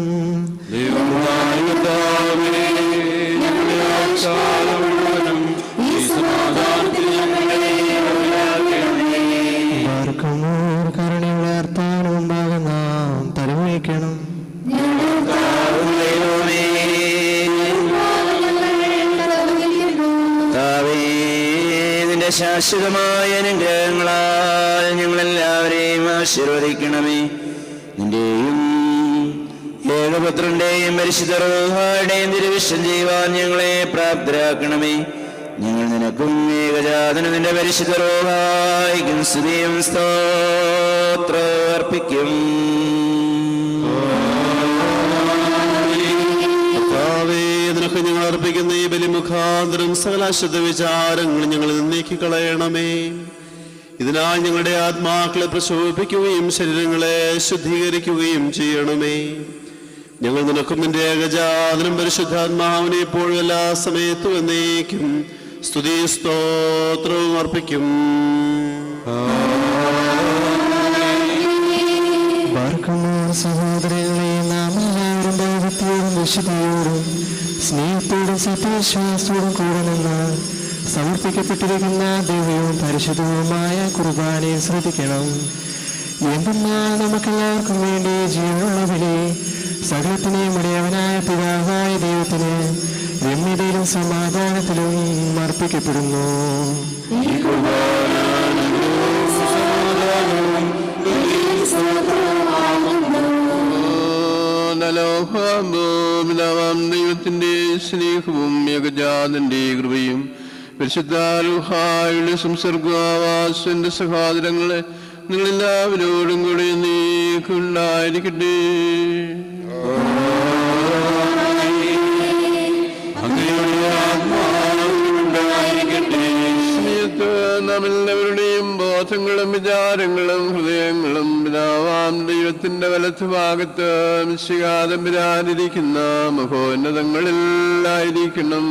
ആർക്കുമോർ കരുണ വളർത്താൻ മുമ്പാകെ നാം തലവയ്ക്കണം. നിന്റെ ശാശ്വതമായ അനുഗ്രഹങ്ങളാൽ ഞങ്ങളെല്ലാവരെയും ആശീർവദിക്കണമേ. നിന്റെയും ഏകപുത്രന്റെയും പരിശുദ്ധ റൂഹായുടെയും തിരുവിഷ്ടം ചെയ്യുവാൻ ഞങ്ങളെ പ്രാപ്തരാക്കണമേ. ഞങ്ങൾ നിനക്കും ഏകജാതനും നിന്റെ പരിശുദ്ധ റൂഹായ്ക്കും സ്തുതിയും സ്തോത്രം അർപ്പിക്കും. നിനക്ക് ഞങ്ങൾ അർപ്പിക്കുന്ന ഈ ബലിമുഖാന്തരം സകല അശുദ്ധ വിചാരങ്ങൾ ഞങ്ങളിൽ നീക്കിക്കളയണമേ. ഇതിനാൽ ഞങ്ങളുടെ ആത്മാക്കളെ പ്രശോഭിപ്പിക്കുകയും ശരീരങ്ങളെ ശുദ്ധീകരിക്കുകയും ചെയ്യണമേ. ഞങ്ങൾ നിനക്കും നിന്റെ ഏകജാതനും പരിശുദ്ധാത്മാവിനെ എപ്പോഴും എല്ലാ സമയത്തും എന്നേക്കും സ്തുതി സ്തോത്രവും അർപ്പിക്കും. സഹോദരങ്ങളെ, നാം എല്ലാവരും ദൈവത്തോടും വിശുദ്ധിയോടും സ്നേഹത്തോടും സത്യവിശ്വാസത്തോടും കൂടെ നിന്ന് സമർപ്പിക്കപ്പെട്ടിരിക്കുന്ന ദിവ്യവും പരിശുദ്ധവുമായ കുർബാനയെ ശ്രദ്ധിക്കണം. എന്തെന്നാൽ നമുക്കെല്ലാവർക്കും വേണ്ടി ജീവനുള്ള ബലി സകലത്തിനെയും ഉടയവനായ പിതാവായ ദൈവത്തിന് രമ്യതയിലും സമാധാനത്തിലും അർപ്പിക്കപ്പെടുന്നു. ദൈവത്തിന്റെ സ്നേഹവും ഏകജാതന്റെ കൃപയും പരിശുദ്ധാലുഹായുടെ സംസർഗാവാസന്റെ സഹോദരങ്ങളെ നിങ്ങളെല്ലാവരോടും കൂടി നീക്കുണ്ടായിരിക്കട്ടെ. നാം എല്ലാവരുടെയും ബോധങ്ങളും വിചാരങ്ങളും ഹൃദയങ്ങളും പിതാവാം ദൈവത്തിന്റെ വലത്ത് ഭാഗത്ത് മിശിഹാതമ്പുരാനിരിക്കുന്ന മഹോന്നതങ്ങളിലായിരിക്കണം.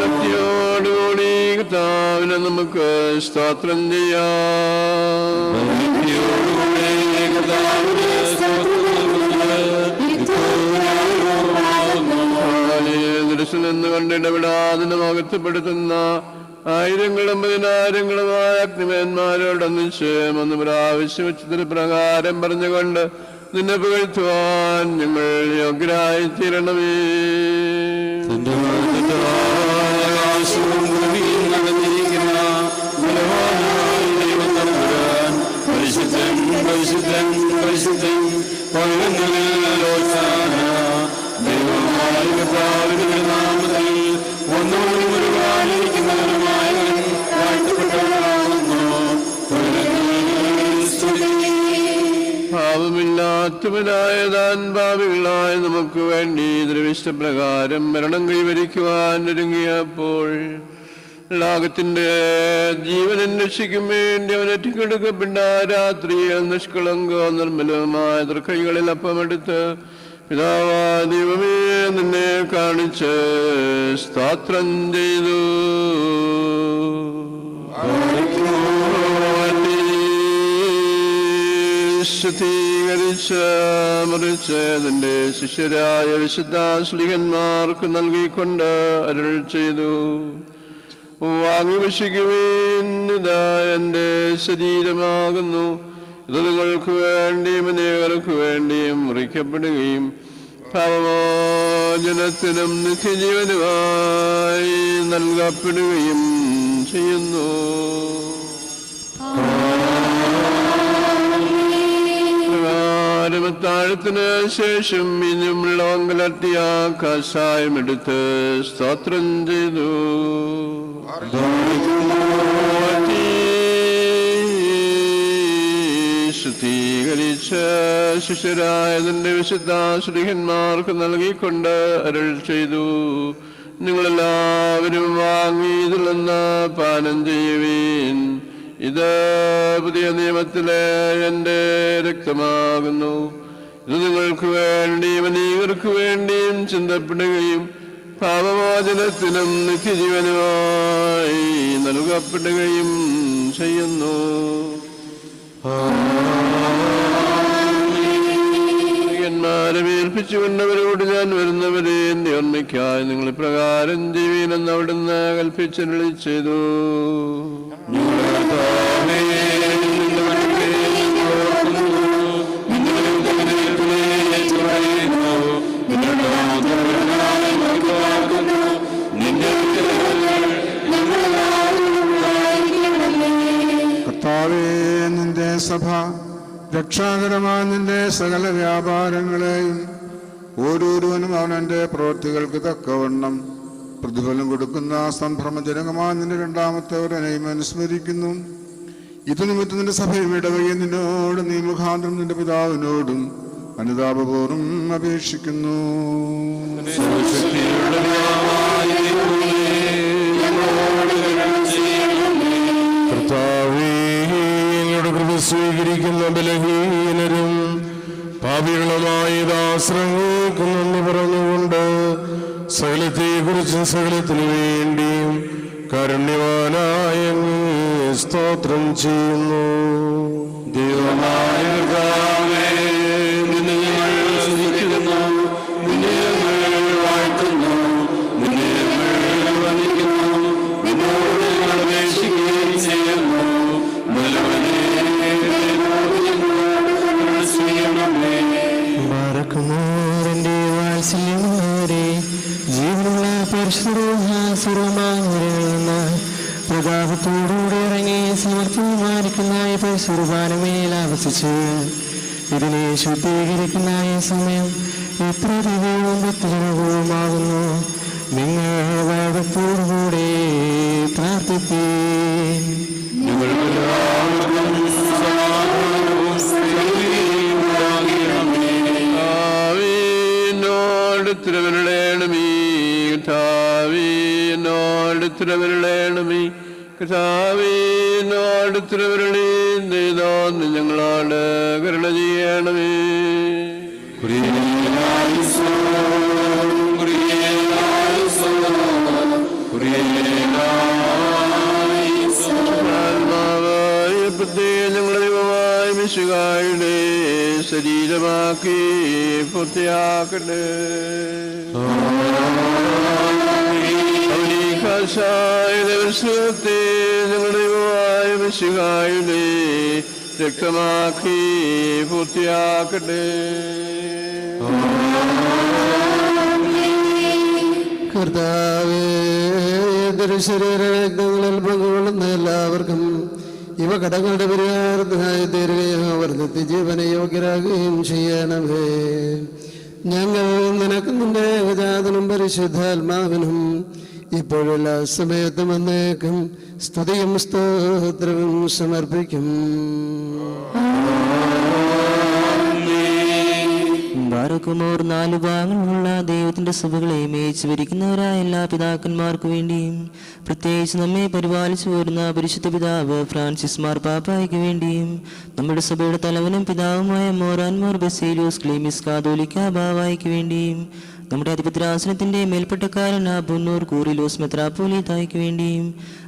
ഭക്തിയോടുകൂടി കർത്താവിനെ നമുക്ക് സ്തോത്രം ചെയ്യാം. ദർശനം കണ്ടിടപെടാതെ മഹത്വപ്പെടുത്തുന്ന ആയിരങ്ങളും പതിനായിരങ്ങളുമായ അഗ്നിമേന്മാരോടൊന്നിച്ച് ഒന്ന് പ്രാവശ്യം ഉച്ചത്തിന് പ്രകാരം പറഞ്ഞുകൊണ്ട് നിന്നെ പുകഴ്ത്തുവാൻ ഞങ്ങൾ യോഗ്യരായി തീരണമേ. പരിശുദ്ധൻ പരിശുദ്ധൻ പരിശുദ്ധൻ ഭാവമില്ലാത്തവനായ താൻ ഭാവികളായ നമുക്ക് വേണ്ടി ദൃവിഷ്ടപ്രകാരം മരണം കൈവരിക്കുവാൻ ഒരുങ്ങിയപ്പോൾ ലോകത്തിന്റെ ജീവൻ രക്ഷിക്കും വേണ്ടി അവനൊറ്റക്കെടുക്കപ്പെട്ട രാത്രിയിൽ നിഷ്കളങ്കോ നിർമ്മലവുമായ തൃക്കൈകളിൽ അപ്പമെടുത്ത് പിതാവാ ദൈവമേ നിന്നെ കാണിച്ച് സ്തോത്രം ചെയ്തു. ശുദ്ധീകരിച്ച് മറിച്ച് അതിന്റെ ശിഷ്യരായ വിശുദ്ധ ശ്ലീഹന്മാർക്ക് നൽകിക്കൊണ്ട് അരുൾ ചെയ്തു. വാങ്ങി ഭക്ഷിക്കുവേൻ, ഇതാ എന്റെ ശരീരമാകുന്നു. ഇത് നിങ്ങൾക്ക് വേണ്ടിയും അനേകർക്ക് വേണ്ടിയും മുറിക്കപ്പെടുകയും പാപമോചനത്തിനും നിത്യജീവനുമായി നൽകപ്പെടുകയും ചെയ്യുന്നു. താഴത്തിന് ശേഷം ഇനിയുമുള്ള വങ്കലട്ടിയ കഷായമെടുത്ത് സ്തോത്രം ചെയ്തു. ശുദ്ധീകരിച്ച് ശിഷ്യരായതിന്റെ വിശുദ്ധ ശ്രീഹന്മാർക്ക് നൽകിക്കൊണ്ട് അരുൾ ചെയ്തു. നിങ്ങളെല്ലാവരും വാങ്ങി ഇതിൽ നിന്ന് പാനം ചെയ്യുവീൻ. ഇത് പുതിയ നിയമത്തിലെ എന്റെ രക്തമാകുന്നു. ഇത് നിങ്ങൾക്ക് വേണ്ടിയും അനേകർക്ക് വേണ്ടിയും ചിന്തപ്പെടുകയും പാപമോചനത്തിനും നിത്യജീവനുമായി നൽകപ്പെടുകയും ചെയ്യുന്നു. ന്മാരെ വീർപ്പിച്ചുകൊണ്ടവരോട് ഞാൻ വരുന്നവരെ എന്റെ ഓർമ്മയ്ക്കായി നിങ്ങൾ പ്രകാരം ജീവിനെന്ന് അവിടുന്ന് കൽപ്പിച്ചരുളി ചെയ്തു. കർത്താവേ, നിന്റെ സഭ രക്ഷാകരമായ നിന്റെ സകല വ്യാപാരങ്ങളെയും ഓരോരുവനും അവനവന്റെ പ്രവൃത്തികൾക്ക് തക്കവണ്ണം പ്രതിഫലം കൊടുക്കുന്ന സംഭ്രമജനകമായ നിന്റെ രണ്ടാമത്തെ ഒരനെയും അനുസ്മരിക്കുന്നു. ഇതു നിമിത്തം നിന്റെ സഭയും ഇടവകയും നിന്നോട് നീ മുഖാന്തരം നിന്റെ പിതാവിനോടും അനുതാപപൂർവ്വം അപേക്ഷിക്കുന്നു. സ്വീകരിക്കുന്ന ബലഹീനരും പാപികളുമായ ദാസങ്ങൾക്ക് നന്ദി പറഞ്ഞുകൊണ്ട് സകലത്തെക്കുറിച്ചും സകലത്തിനു വേണ്ടിയും കാരുണ്യവാനായ സ്തോത്രം ചെയ്യുന്നു. ദൈവമായ കർത്താവേ, നിന്നെ ഞങ്ങൾ സ്തുതിക്കുന്നു, നിന്നെ ഞങ്ങൾ വാഴ്ത്തുന്നു, നിന്നെ ഞങ്ങൾ വന്ദിക്കുന്നു, നിന്നോട് ഞങ്ങൾ അപേക്ഷിക്കുകയും ചെയ്യുന്നു. ബാറക്കുമോറിന്റെ വാത്സല്യമോരെ ജീവനുള്ള പരിശുദ്ധ പ്രതാപത്തോടുകൂടെ ഇറങ്ങി സമർത്ഥമായിരിക്കുന്ന പരിശുർബാനമേൽ ആവസിച്ച് ഇതിനെ ശുദ്ധീകരിക്കുന്ന ഈ സമയം എത്ര ദിവ്യവും ഭക്തിജനകവുമാകുന്നു. നിങ്ങൾ വാദത്തോടുകൂടെ പ്രാർത്ഥിപ്പീൻ. തിരുവരുളേണമേ കർത്താവേ, തിരുവരുളേണമേ കർത്താവേ, തിരുവരുളി നീതോന്ന് ഞങ്ങളോട് കരുണ ചെയ്യണമേ. ഞങ്ങളുടെ ദൈവമായ മിശിഹായുടെ ശരീരമാക്കി പൂർത്തിയാക്കട്ടെ. ദൈവത്തെ ഞങ്ങളുടെ ദൈവമായ മിശിഹായുടെ രക്തമാക്കി പൂർത്തിയാക്കട്ടെ. കർത്താവേ, ശരീരരക്തങ്ങളിൽ പങ്കുകൊള്ളുന്ന എല്ലാവർക്കും ഇവ കടങ്ങളുടെ പരിഹാരത്തിനായി തീരുകയും അവർ നിത്യജീവന യോഗ്യരാകുകയും ചെയ്യണമേ. ഞങ്ങൾ നിനക്ക് നിന്റെ ഏകജാതനും പരിശുദ്ധാത്മാവിനും ഇപ്പോഴെല്ലാ സമയത്തും എന്നേക്കും സ്തുതിയും സ്തോത്രവും സമർപ്പിക്കും. ബാറക്കുമോർ 4 ഭാഗങ്ങളുള്ള ദൈവത്തിന്റെ സഭകളെ മേയിച്ചു ഭരിക്കുന്നവരായ എല്ലാ പിതാക്കന്മാർക്കു വേണ്ടിയും പ്രത്യേകിച്ച് നമ്മെ പരിപാലിച്ചു വരുന്ന പരിശുദ്ധ പിതാവ് ഫ്രാൻസിസ് മാർപ്പാപ്പായ്ക്ക് വേണ്ടിയും നമ്മുടെ സഭയുടെ തലവനും പിതാവുമായ മോറാൻമോർ ബസേലിയോസ് ക്ലീമിസ് കാതോലിക്ക ബാവായ്ക്ക് വേണ്ടിയും നമ്മുടെ അധിപത്രാസനത്തിന്റെ മേൽപ്പെട്ടക്കാരൻ ആബുന്നൂർ കൂറിലോസ് മെത്രാപ്പോലീത്തായ്ക്ക് വേണ്ടിയും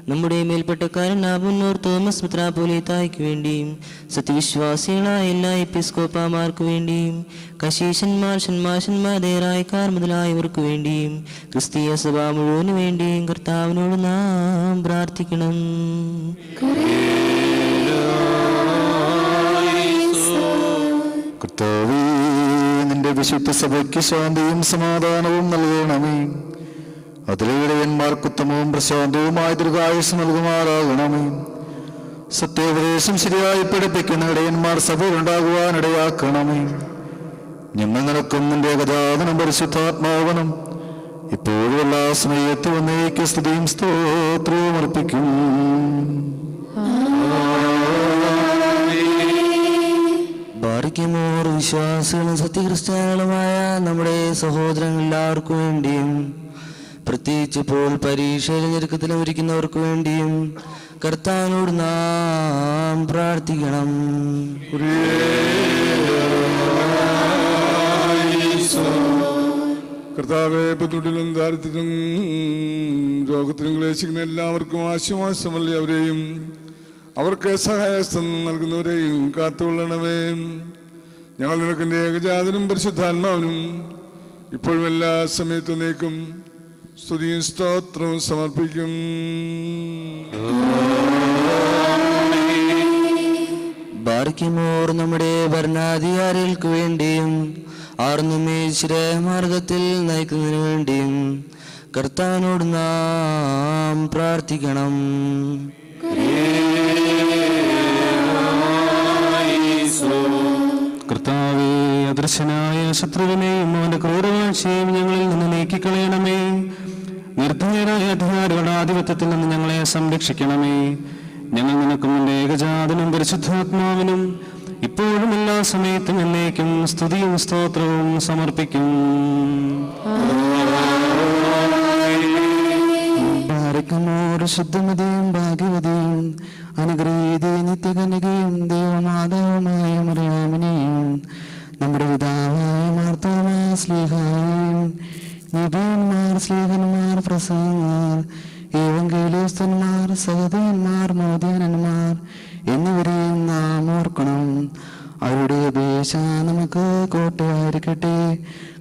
നമ്മുടെ മേൽപ്പെട്ടക്കാരൻ ആബുന്നൂർ തോമസ് മെത്രാപ്പോലീത്തായ്ക്ക് വേണ്ടിയും സത്യവിശ്വാസികളായ എല്ലാ എപ്പിസ്കോപ്പാമാർക്ക് വേണ്ടിയും കശീശന്മാർ ഷന്മാശന്മാർ ദേറായക്കാർ മുതലായവർക്ക് വേണ്ടിയും ക്രിസ്തീയ സഭ മുഴുവന് വേണ്ടിയും കർത്താവിനോട് നാം പ്രാർത്ഥിക്കണം. കർത്താവേ, നിന്റെ വിശുദ്ധ സഭയ്ക്ക് ശാന്തിയും സമാധാനവും നൽകണമേ. അതിലിടയന്മാർക്ക് ഉത്തമവും പ്രശാന്തവുമായ ദീർഘായുസ് നൽകുമാറാകണമേ. സത്യോപദേശം ശരിയായി പഠിപ്പിക്കുന്ന ഇടയന്മാർ സഭയിലുണ്ടാകുവാനിടയാക്കണമേ. ഞങ്ങൾ നിനക്കും നിന്റെ ഏകജാതനും പരിശുദ്ധാത്മാവനും ഇപ്പോഴും എല്ലാ സമയത്തും എന്നേക്ക് സ്തുതിയും സ്തോത്രവും അർപ്പിക്കും. ബാറിക്കുമോർ വിശ്വാസികളും സത്യക്രിസ്ത്യാനികളുമായ നമ്മുടെ സഹോദരങ്ങൾ എല്ലാവർക്കും വേണ്ടിയും പ്രത്യേകിച്ച് ഇപ്പോൾ പരീക്ഷയിലെ ഞെരുക്കത്തിലും ഇരിക്കുന്നവർക്ക് വേണ്ടിയും കർത്താവിനോട് നാം പ്രാർത്ഥിക്കണം. കർത്താവെ, ബുദ്ധിമുട്ടിലും ദാരിദ്ര്യത്തിലും രോഗത്തിലും ക്ലേശിക്കുന്ന എല്ലാവർക്കും ആശ്വാസമല്ല അവരെയും അവർക്ക് സഹായസ്ഥം നൽകുന്നവരെയും കാത്തുകൊള്ളണമേ. ഞങ്ങൾ നിനക്കിൻ്റെ ഏകജാതനും പരിശുദ്ധാത്മാവിനും ഇപ്പോഴും എല്ലാ സമയത്തും നീക്കും സ്തുതിയും സ്തോത്രവും സമർപ്പിക്കും. ബാർക്കിമോർ നമ്മുടെ ഭരണാധികാരികൾക്ക് വേണ്ടിയും ആർന്നുമേ മാർഗത്തിൽ നയിക്കുന്നതിനു വേണ്ടിയും കർത്താവിനോട് നാം പ്രാർത്ഥിക്കണം. കർത്താവേ, അദൃശ്യനായ ശത്രുവിനെയും അവന്റെ ക്രൂരവാഴ്ചയും ഞങ്ങളിൽ നിന്ന് നീക്കിക്കളയണമേ. നിർദ്ധയരായ അധികാരികളുടെ ആധിപത്യത്തിൽ നിന്ന് ഞങ്ങളെ സംരക്ഷിക്കണമേ. ഞങ്ങൾ നിനക്കും നിന്റെ ഏകജാതനും പരിശുദ്ധാത്മാവിനും ഇപ്പോഴും എല്ലാ സമയത്തും എന്നേക്കും സ്തുതിയും സ്തോത്രവും സമർപ്പിക്കും. ശുദ്ധമതിയും ഭാഗ്യവതിയും അനുഗ്രഹീതയും നിത്യകന്യകയും ദൈവമാതാവുമായ മറിയാമിനെയും നമ്മുടെ പിതാവായ മാർത്തോമാ ശ്ലീഹായെയും നിബിയന്മാർ, സ്ലീഹന്മാർ, പ്രസംഗന്മാർ, ഏവങ്കേലിസ്തന്മാർ, സഹോദരന്മാർ, മോദിയനന്മാർ എന്നിവരെയും നാം ഓർക്കണം. അവരുടെ ഉപേക്ഷ നമുക്ക് കോട്ടയായിരിക്കട്ടെ.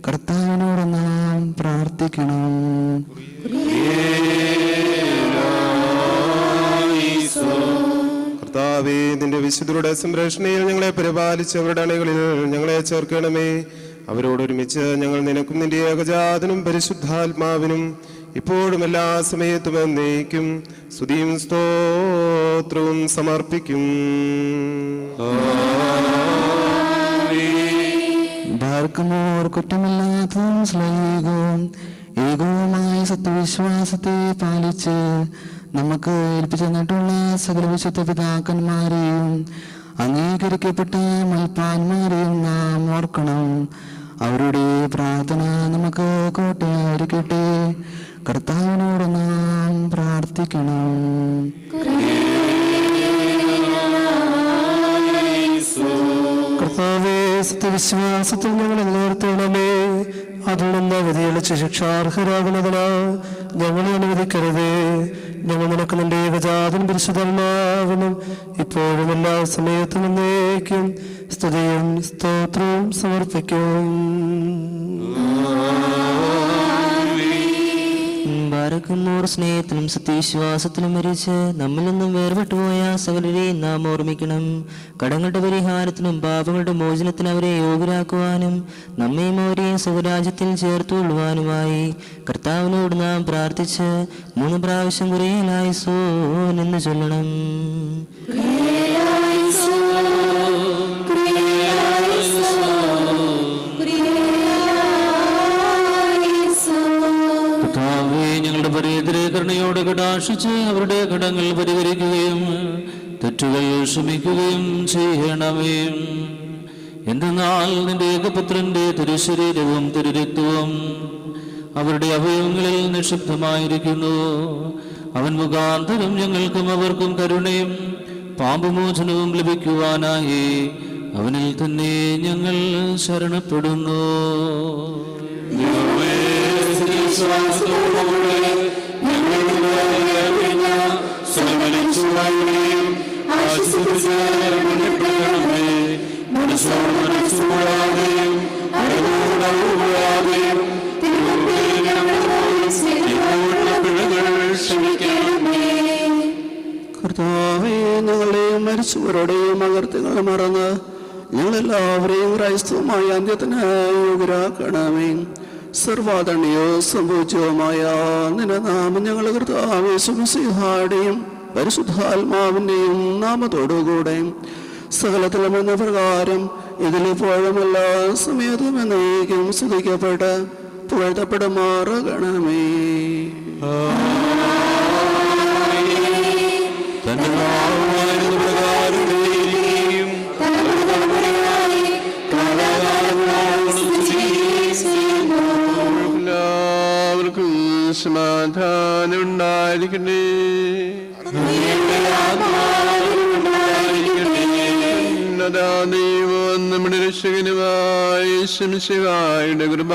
കർത്താവിനോട് നാം പ്രാർത്ഥിക്കണം. കർത്താവേ, നിന്റെ വിശുദ്ധരുടെ സംരക്ഷണയിൽ ഞങ്ങളെ പരിപാലിച്ച് അവരുടെ അണികളിൽ ഞങ്ങളെ ചേർക്കണമേ. അവരോടൊരുമിച്ച് ഞങ്ങൾ നിനക്കും നിന്റെ ഏകജാതനും പരിശുദ്ധാത്മാവിനും ഇപ്പോഴും എല്ലാ സമയത്തും എന്നേക്കും സ്തുതിയും സ്തോത്രവും സമർപ്പിക്കും. ഭാർക്കുമോർ കുറ്റമില്ലാത്തതും ശ്ലൈകവും ഏകവുമായ സത്യവിശ്വാസത്തെ പാലിച്ച് നമുക്ക് ഏൽപ്പിച്ചു തന്നിട്ടുള്ള സകല വിശുദ്ധ പിതാക്കന്മാരെയും അംഗീകരിക്കപ്പെട്ട മൽപ്പാന്മാരെയും നാം ഓർക്കണം. അവരുടെ പ്രാർത്ഥന നമുക്ക് കോട്ടയായിരിക്കട്ടെ. കർത്താവിനോട് നാം പ്രാർത്ഥിക്കണം. കർത്താവേ, സത്യവിശ്വാസത്തിൽ ഞങ്ങളെ നിലനിർത്തണമേ. അതിൽ നിന്ന് വ്യതിയളിച്ച ശിക്ഷാർഹരാകുന്നതിന് ഞങ്ങളെ അനുവദിക്കരുതേ. ഞങ്ങൾ നിനക്ക് നിന്റെ ഏകജാതനും പരിശുദ്ധാത്മാവിനും ഇപ്പോഴും എല്ലാ സമയത്തും എന്നേക്കും സ്തുതിയും സ്തോത്രവും സമർപ്പിക്കും. ബാരക്കുമോർ സ്നേഹത്തിലും സത്യവിശ്വാസത്തിലും മരിച്ച് നമ്മിൽ നിന്നും വേർപെട്ടുപോയ സകലരെയും നാം ഓർമ്മിക്കണം. കടങ്ങളുടെ പരിഹാരത്തിനും പാപങ്ങളുടെ മോചനത്തിനും അവരെ യോഗ്യരാക്കുവാനും നമ്മയും അവരെയും സ്വരാജ്യത്തിൽ ചേർത്തുകൊള്ളുവാനുമായി കർത്താവിനോട് നാം പ്രാർത്ഥിച്ച് 3 പ്രാവശ്യം കുറിയലായിസോൻ എന്ന് ചൊല്ലണം. ഞങ്ങളുടെ പരേതരെ കരുണയോടെ കടാക്ഷിച്ച് അവരുടെ കടങ്ങൾ പരിഹരിക്കുകയും തെറ്റുകൾ ക്ഷമിക്കുകയും ചെയ്യണമേ. എന്തെന്നാൽ നിന്റെ ഏകപുത്രന്റെ തിരുശരീരവും തിരുരക്തവും അവരുടെ അവയവങ്ങളിൽ നിക്ഷിപ്തമായിരിക്കുന്നു. അവൻ മുഖാന്തരം ഞങ്ങൾക്കും അവർക്കും കരുണയും പാപമോചനവും ലഭിക്കുവാനായി അവനിൽ തന്നെ ഞങ്ങൾ ശരണപ്പെടുന്നു. കർത്താവേ, ഞങ്ങളുടെയും മരിച്ചവരുടെയും അകൃത്യങ്ങൾ മറന്ന് ഞങ്ങളെല്ലാവരെയും ക്രൈസ്തവമായ അന്ത്യത്തിന് യോഗ്യരാക്കണമേ. സർവാദണ്യോ സംഭവിച്ചവുമായ നിന്റെ നാമം ഞങ്ങൾ കർത്താവേ സുമിസിഹായുടെയും പരിശുദ്ധാത്മാവിൻ്റെയും നാമത്തോടുകൂടെ സകലത്തിലും എന്ന പ്രകാരം ഇതിലിപ്പോഴും എല്ലാ സമയത്തും എന്നേക്കും സ്തുതിക്കപ്പെട്ട് പുകഴ്ത്തപ്പെടുമാറാകണമേ. എല്ലാവർക്കും സമാധാനം ഉണ്ടായിരിക്കട്ടെ. ദൈവം നമ്മുടെ രക്ഷകനുമായ ശംശിഹായുടെ കൃപ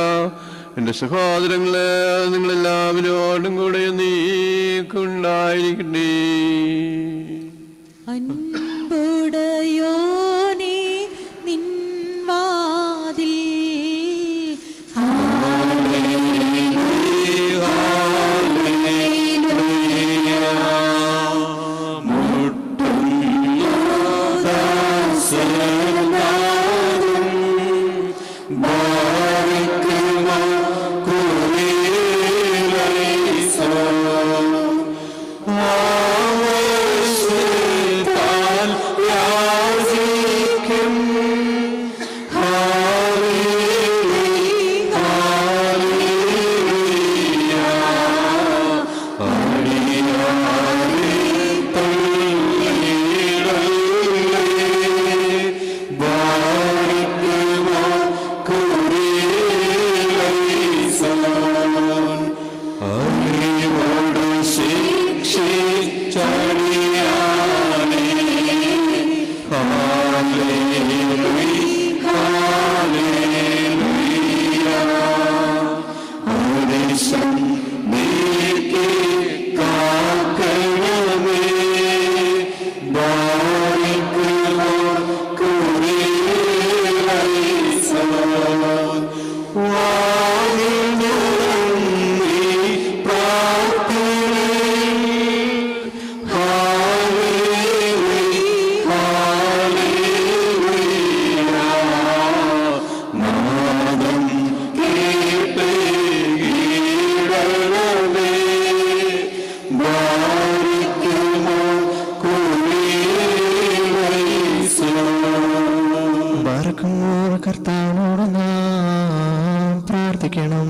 എൻ്റെ സഹോദരങ്ങളെ നിങ്ങളെല്ലാവരോടും കൂടെ നീക്കുണ്ടായിരിക്കട്ടെ. അൻപുടയോനേ നിൻ വാതിൽ കർത്താവിനോട് നാം പ്രാർത്ഥിക്കണം.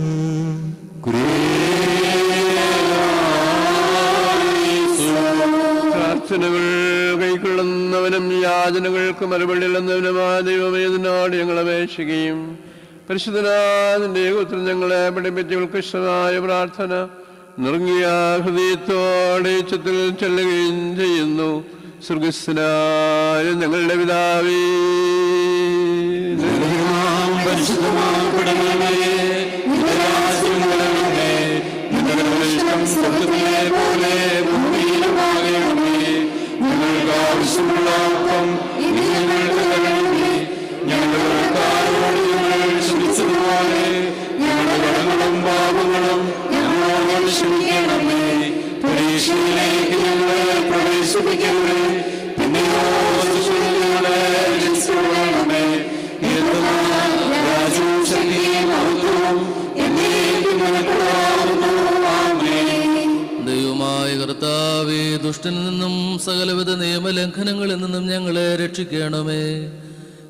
പ്രാർത്ഥനകൾ കൈക്കൊള്ളുന്നവനും യാചനകൾക്ക് മറുപടി ഉള്ളവനുമായ ദൈവമേ, നിന്നോട് ഞങ്ങൾ അപേക്ഷിക്കുകയും പരിശുദ്ധനാഥന്റെ ഉത്തരം ഞങ്ങളെ പഠിപ്പിച്ചവർക്ക് ഇഷ്ടമായ പ്രാർത്ഥന നിറങ്ങിയ ഹൃദയത്തോടെ ഉച്ചത്തിൽ ചെല്ലുകയും ചെയ്യുന്നു. സ്വർഗസ്ഥനായ ഞങ്ങളുടെ പിതാവേ, പരീക്ഷയിലേക്ക് ഞങ്ങളെ പ്രവേശിപ്പിക്കരുതേ, പിന്നെയോ രാജ്യവും ശക്തിയും മഹത്വവും എന്നേക്കും നിനക്കുള്ളതാകുന്നു. ആമേൻ. ദൈവമായ കർത്താവേ, ദുഷ്ടനിൽ നിന്നും സകലവിധ നിയമലംഘനങ്ങളിൽ നിന്നും ഞങ്ങളെ രക്ഷിക്കണമേ.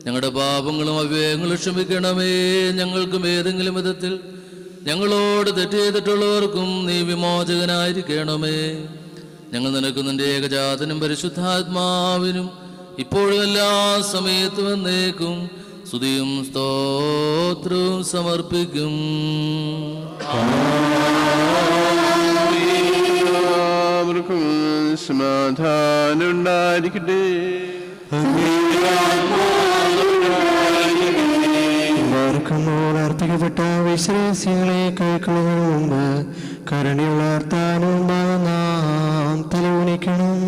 ഞങ്ങളുടെ പാപങ്ങളും അവ്യയങ്ങളും ക്ഷമിക്കണമേ. ഞങ്ങൾക്കും ഏതെങ്കിലും വിധത്തിൽ ഞങ്ങളോട് തെറ്റ് ചെയ്തിട്ടുള്ളവർക്കും നീ വിമോചകനായിരിക്കണമേ. ഞങ്ങൾ നിനക്ക് നിന്റെ ഏകജാതനും പരിശുദ്ധാത്മാവിനും ഇപ്പോഴും എല്ലാ സമയത്തും എന്നേക്കും സ്തുതിയും സ്തോത്രവും സമർപ്പിക്കും. എല്ലാവർക്കും സമാധാനം ഉണ്ടായിരിക്കട്ടെ. അർപ്പിക്കപ്പെട്ട വിശ്വാസികളെ കൈക്കൊള്ളുന്നതിന് മുമ്പ് കരുണയുള്ള അർത്ഥാനും നാം തലകുനിക്കണം.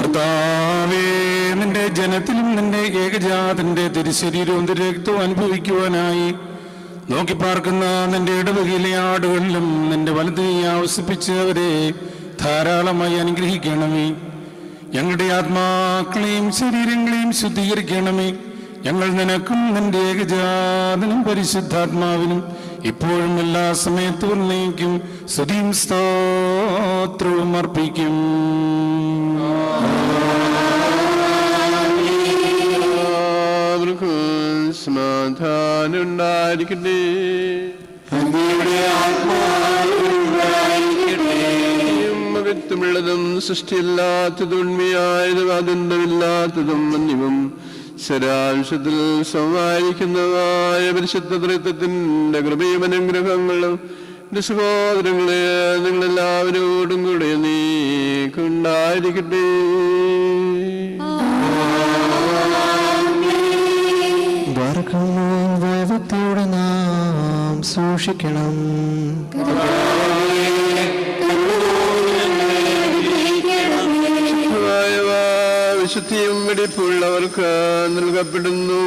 കർത്താവേ, നിന്റെ ജനത്തിലും നിന്റെ ഏകജാതന്റെ തിരുശരീരവും തിരുരക്തവും അനുഭവിക്കുവാനായി നോക്കി പാർക്കുന്ന നിന്റെ ഇടവകയിലെ ആടുകളിലും നിന്റെ വലത് ആവസിപ്പിച്ച് അവരെ ധാരാളമായി അനുഗ്രഹിക്കണമേ. ഞങ്ങളുടെ ആത്മാക്കളെയും ശരീരങ്ങളെയും ശുദ്ധീകരിക്കണമേ. ഞങ്ങൾ നിനക്കും നിന്റെ ഏകജാതനും പരിശുദ്ധാത്മാവിനും ഇപ്പോഴും എല്ലാ സമയത്തും എന്നേക്കും സ്തുതിയും സ്തോത്രവും അർപ്പിക്കും. സമാധാനം ഉണ്ടായിരിക്കട്ടെ. മകത്വമുള്ളതും സൃഷ്ടിയില്ലാത്തതും ഉണ്മയായതും ആനന്ദമില്ലാത്തതും അന്യവും ശരാംശത്തിൽ സമായിരിക്കുന്നതായ പരിശുദ്ധ ത്രിത്വത്തിന്റെ കൃപയും അനുഗ്രഹങ്ങളും എന്റെ സഹോദരങ്ങളെ നിങ്ങളെല്ലാവരോടും കൂടെ നീക്കുണ്ടായിരിക്കട്ടെ. കേൾക്കുന്നു ഭയഭക്തിയോടെ നാം സൂക്ഷിക്കണം. വിശുദ്ധിയും വെടിപ്പുള്ളവർക്ക് നൽകപ്പെടുന്നു.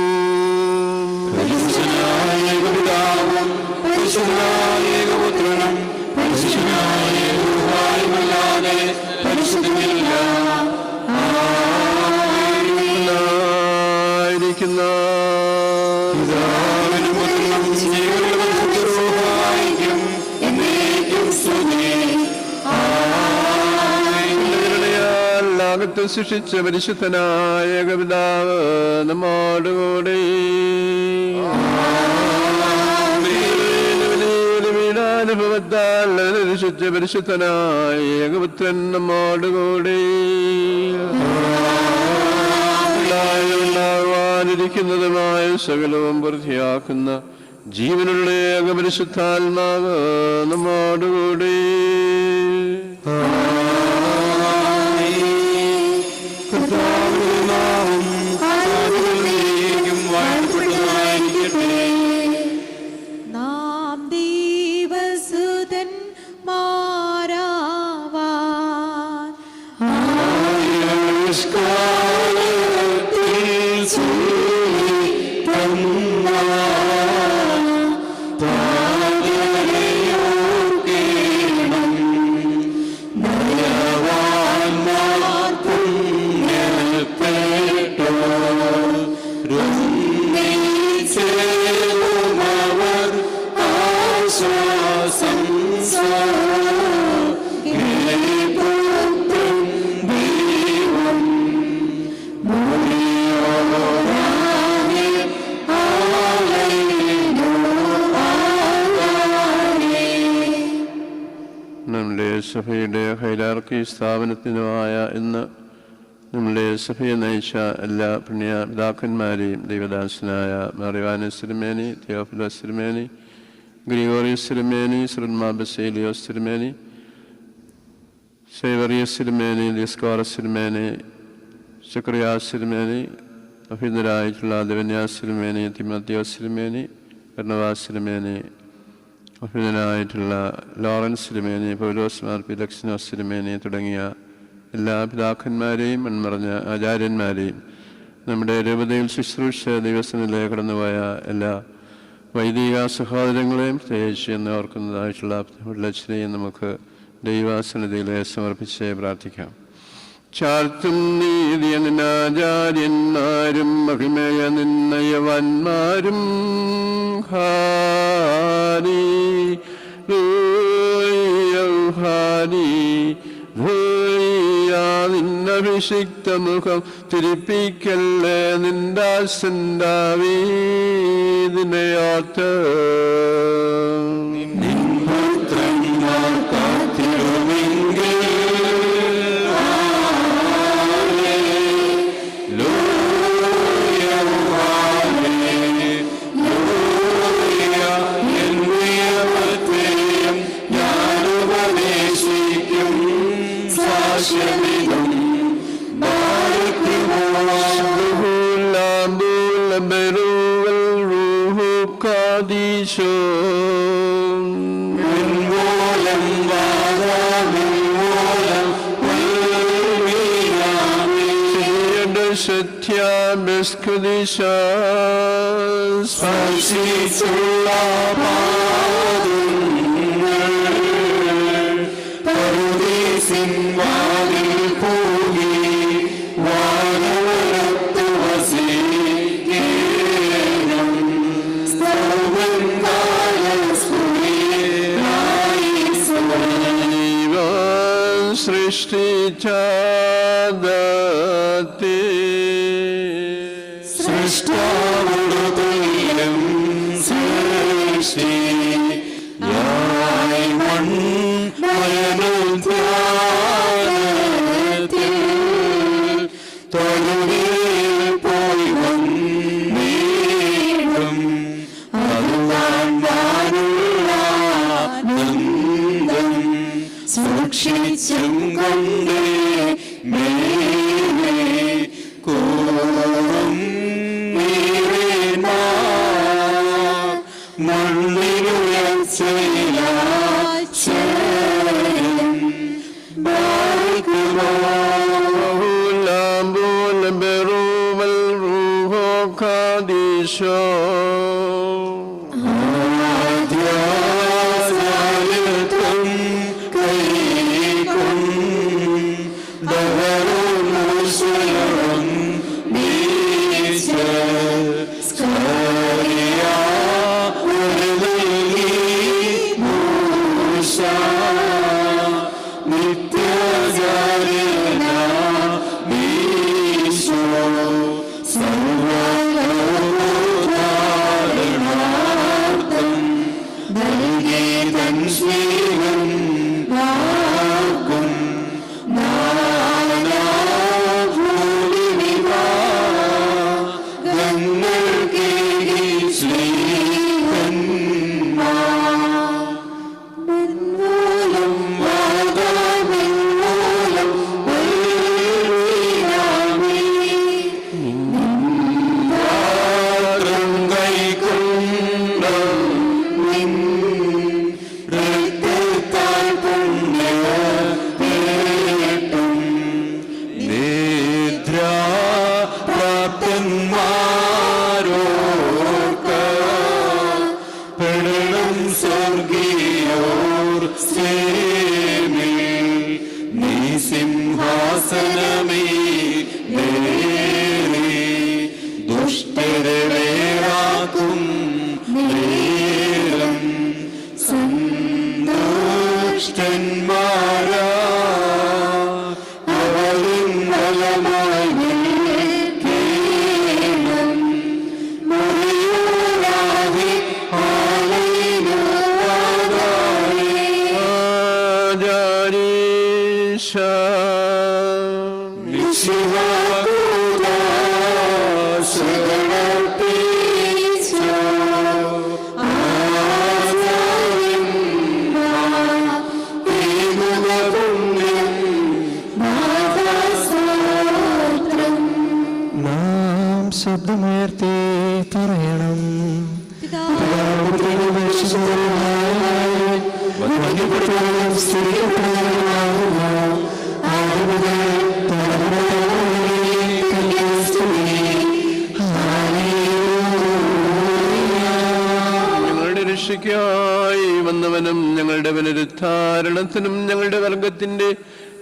ലോകത്തെ സൃഷ്ടിച്ച പരിശുദ്ധനായ ഏകപിതാവ് നമ്മോടുകൂടി. വീടാനുഭവത്താൽ സൃഷ്ടിച്ച പരിശുദ്ധനായ ഏകപുത്രൻ നമ്മോടുകൂടി. ഉണ്ടാകാനിരിക്കുന്നതുമായ സകലവും പൂർത്തിയാക്കുന്ന ജീവനുള്ള ഏകപരിശുദ്ധാത്മാവ് നമ്മോടുകൂടി. നാം ദൈവസുതൻ മാരാവാൻ നമ്മുടെ സഭയുടെ ഹൈരാർക്കി സ്ഥാപനത്തിനുമായ ഇന്ന് നമ്മുടെ സഭയെ നയിച്ച എല്ലാ പുണ്യ പിതാക്കന്മാരെയും ദൈവദാസനായ മറിവാനസ് തിരുമേനി, തിയോഫിലോസ് തിരുമേനി, ഗ്രിഗോറിയസ് തിരുമേനി, ശ്രീമാ ബസേലിയോസ് തിരുമേനി, സേവറിയസ് തിരുമേനി, ദിസ്കോറസ് തിരുമേനി, സക്രിയാസ് തിരുമേനി, അഭിനന്ദരായിട്ടുള്ള ദിവന്യാസ് തിരുമേനി, തിമോത്തിയോസ് തിരുമേനി, ബർന്നബാസ് തിരുമേനി, അഭിനന്ദനായിട്ടുള്ള ലോറൻസ് തിരുമേനി, പൗലോസ് മാർ പിലക്സിനോസ് തിരുമേനി തുടങ്ങിയ എല്ലാ പിതാക്കന്മാരെയും മൺമറഞ്ഞ ആചാര്യന്മാരെയും നമ്മുടെ രൂപതയിൽ ശുശ്രൂഷ ദിവസങ്ങളിലെ കടന്നുപോയ എല്ലാ വൈദിക സഹോദരങ്ങളെയും പ്രത്യേകിച്ച് എന്ന് ഓർക്കുന്നതായിട്ടുള്ള ഉള്ളച്ഛനെയും നമുക്ക് ദൈവാസന്നിധിയിലെ സമർപ്പിച്ച് പ്രാർത്ഥിക്കാം. ചാർത്തും നീതിയ നിന്നാചാര്യന്മാരും മഹിമയ നിന്നയവന്മാരും ഹാരി ഹാരി നിന്നഭിഷിക്ത മുഖം തിരിപ്പിക്കല്ലേ നിന്ദാസന്താവീതിനെ ഓർത്ത് സ്പർശിച്ചുള്ള പറുദീസിൻ വാതിൽ പോകി വാനവരത്തു വസിക്കേണം സൃഷ്ടിച്ചാദത്തെ സൃഷ്ടാവുടതുല്യം സൃഷ്ടി യായി മൺമയനുദ്യാനത്തിൽ തൊഴുവിൽ പോയി വന്നേടും അതുവാനുള്ള ബന്ധം സൂക്ഷിച്ചും കൊണ്ടേ മേലെ കൂറും മേലെ ഈശോ ശബ്ദമുയർത്തി പറയണം. ഞങ്ങളുടെ രക്ഷയ്ക്കായി വന്നവനും ഞങ്ങളുടെ പുനരുദ്ധാരണത്തിനും ഞങ്ങളുടെ വർഗത്തിന്റെ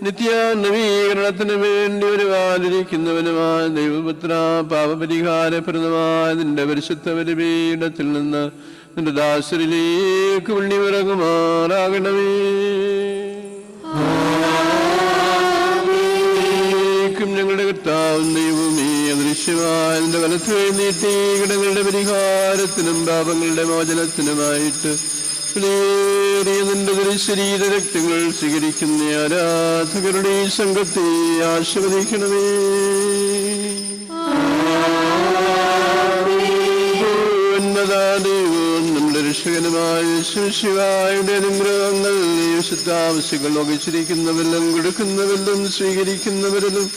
നിത്യ നവീകരണത്തിന് വേണ്ടി ഒരുവാതിരിക്കുന്നവനുമായ ദൈവപുത്ര പാപപരിഹാരപ്രദമായ നിന്റെ പരിശുദ്ധ ബലിപീഠത്തിൽ നിന്ന് നിന്റെ ദാസരിലേക്ക് ഉള്ളിവിറങ്ങുമാറാകണമേ. ഞങ്ങളുടെ കർത്താവും ദൈവമേ, അദൃശ്യമായ നിന്റെ വലത്ത് നീട്ടി കിടങ്ങളുടെ പരിഹാരത്തിനും പാപങ്ങളുടെ മോചനത്തിനുമായിട്ട് നിന്റെ ശരീര രക്തങ്ങൾ സ്വീകരിക്കുന്ന ആരാധകരുടെ സംഘത്തെ ആശീർവദിക്കണമേ. നമ്മുടെ രക്ഷകനുമായ ശിവായുടെ അനുഗ്രഹങ്ങൾ വിശുദ്ധാവശ്യങ്ങൾ വഹിച്ചിരിക്കുന്നവരിലും കൊടുക്കുന്നവരിലും സ്വീകരിക്കുന്നവരിലും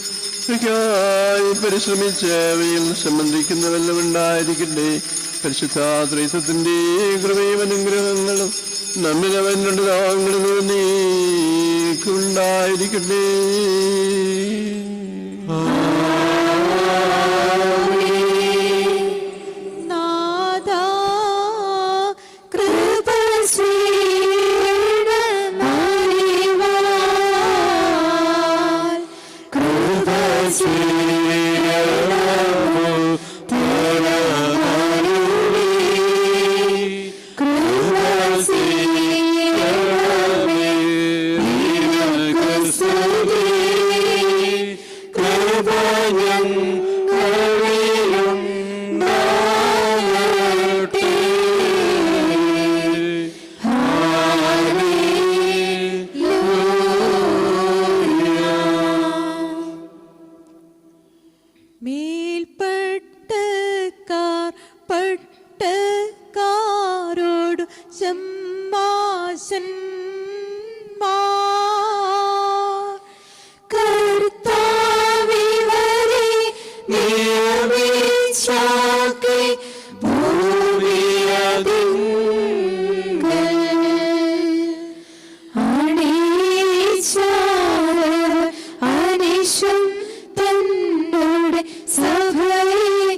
പരിശ്രമിച്ചവയിൽ സംബന്ധിക്കുന്നവരിലും ഉണ്ടായിരിക്കട്ടെ. പരിശുദ്ധ ത്രിത്വത്തിന്റെ കൃപയും അനുഗ്രഹങ്ങളും നമ്മിലവരുടെ ദാഹങ്ങളിൽ നീക്കുണ്ടായിരിക്കട്ടെ. പട്ടക്കാരോടു ശമ്മാശന്മാർ കർത്താവിവരെ നിയമിച്ചാക്കി ഭൂമിയതിങ്കൽ അണിയിച്ചാർ അനിശം തന്നോട് സഭയെ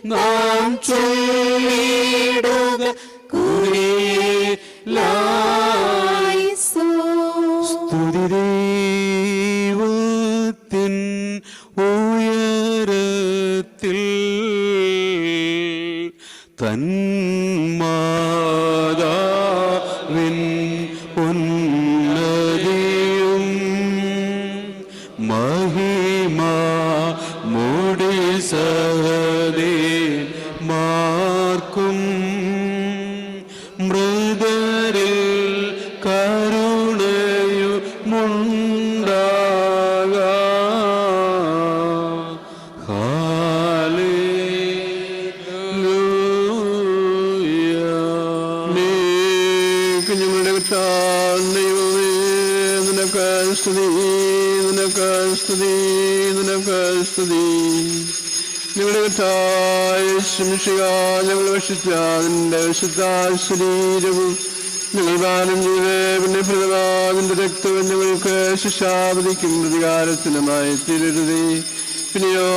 നാം ചൊല്ലിടുക സ്തുതി ദൈവത്തിൻ ഉയരത്തിൽ തന്മാതാവിൻ ഉന്നതിയും മഹിമ മുടി സഹദേ മാർക്കും മൃദരിൽ കരുണയുമുണ്ടാക കുഞ്ഞുങ്ങളുടെ ദൈവമേ നിനക്ക് സ്തുതി, നിനക്ക് സ്തുതി, നിനക്ക് സ്തുതി. നിങ്ങളുടെ ഞങ്ങൾ വശിച്ച നിന്റെ വിശുദ്ധ ശരീരവും ഞങ്ങൾ പാനം ചെയ്ത് പിന്നെ ഫലമാതിന്റെ രക്തവും ഞങ്ങൾക്ക് ശിക്ഷാപതിക്കും പ്രതികാരത്തിനുമായി തീരരുതേ. പിന്നെയോ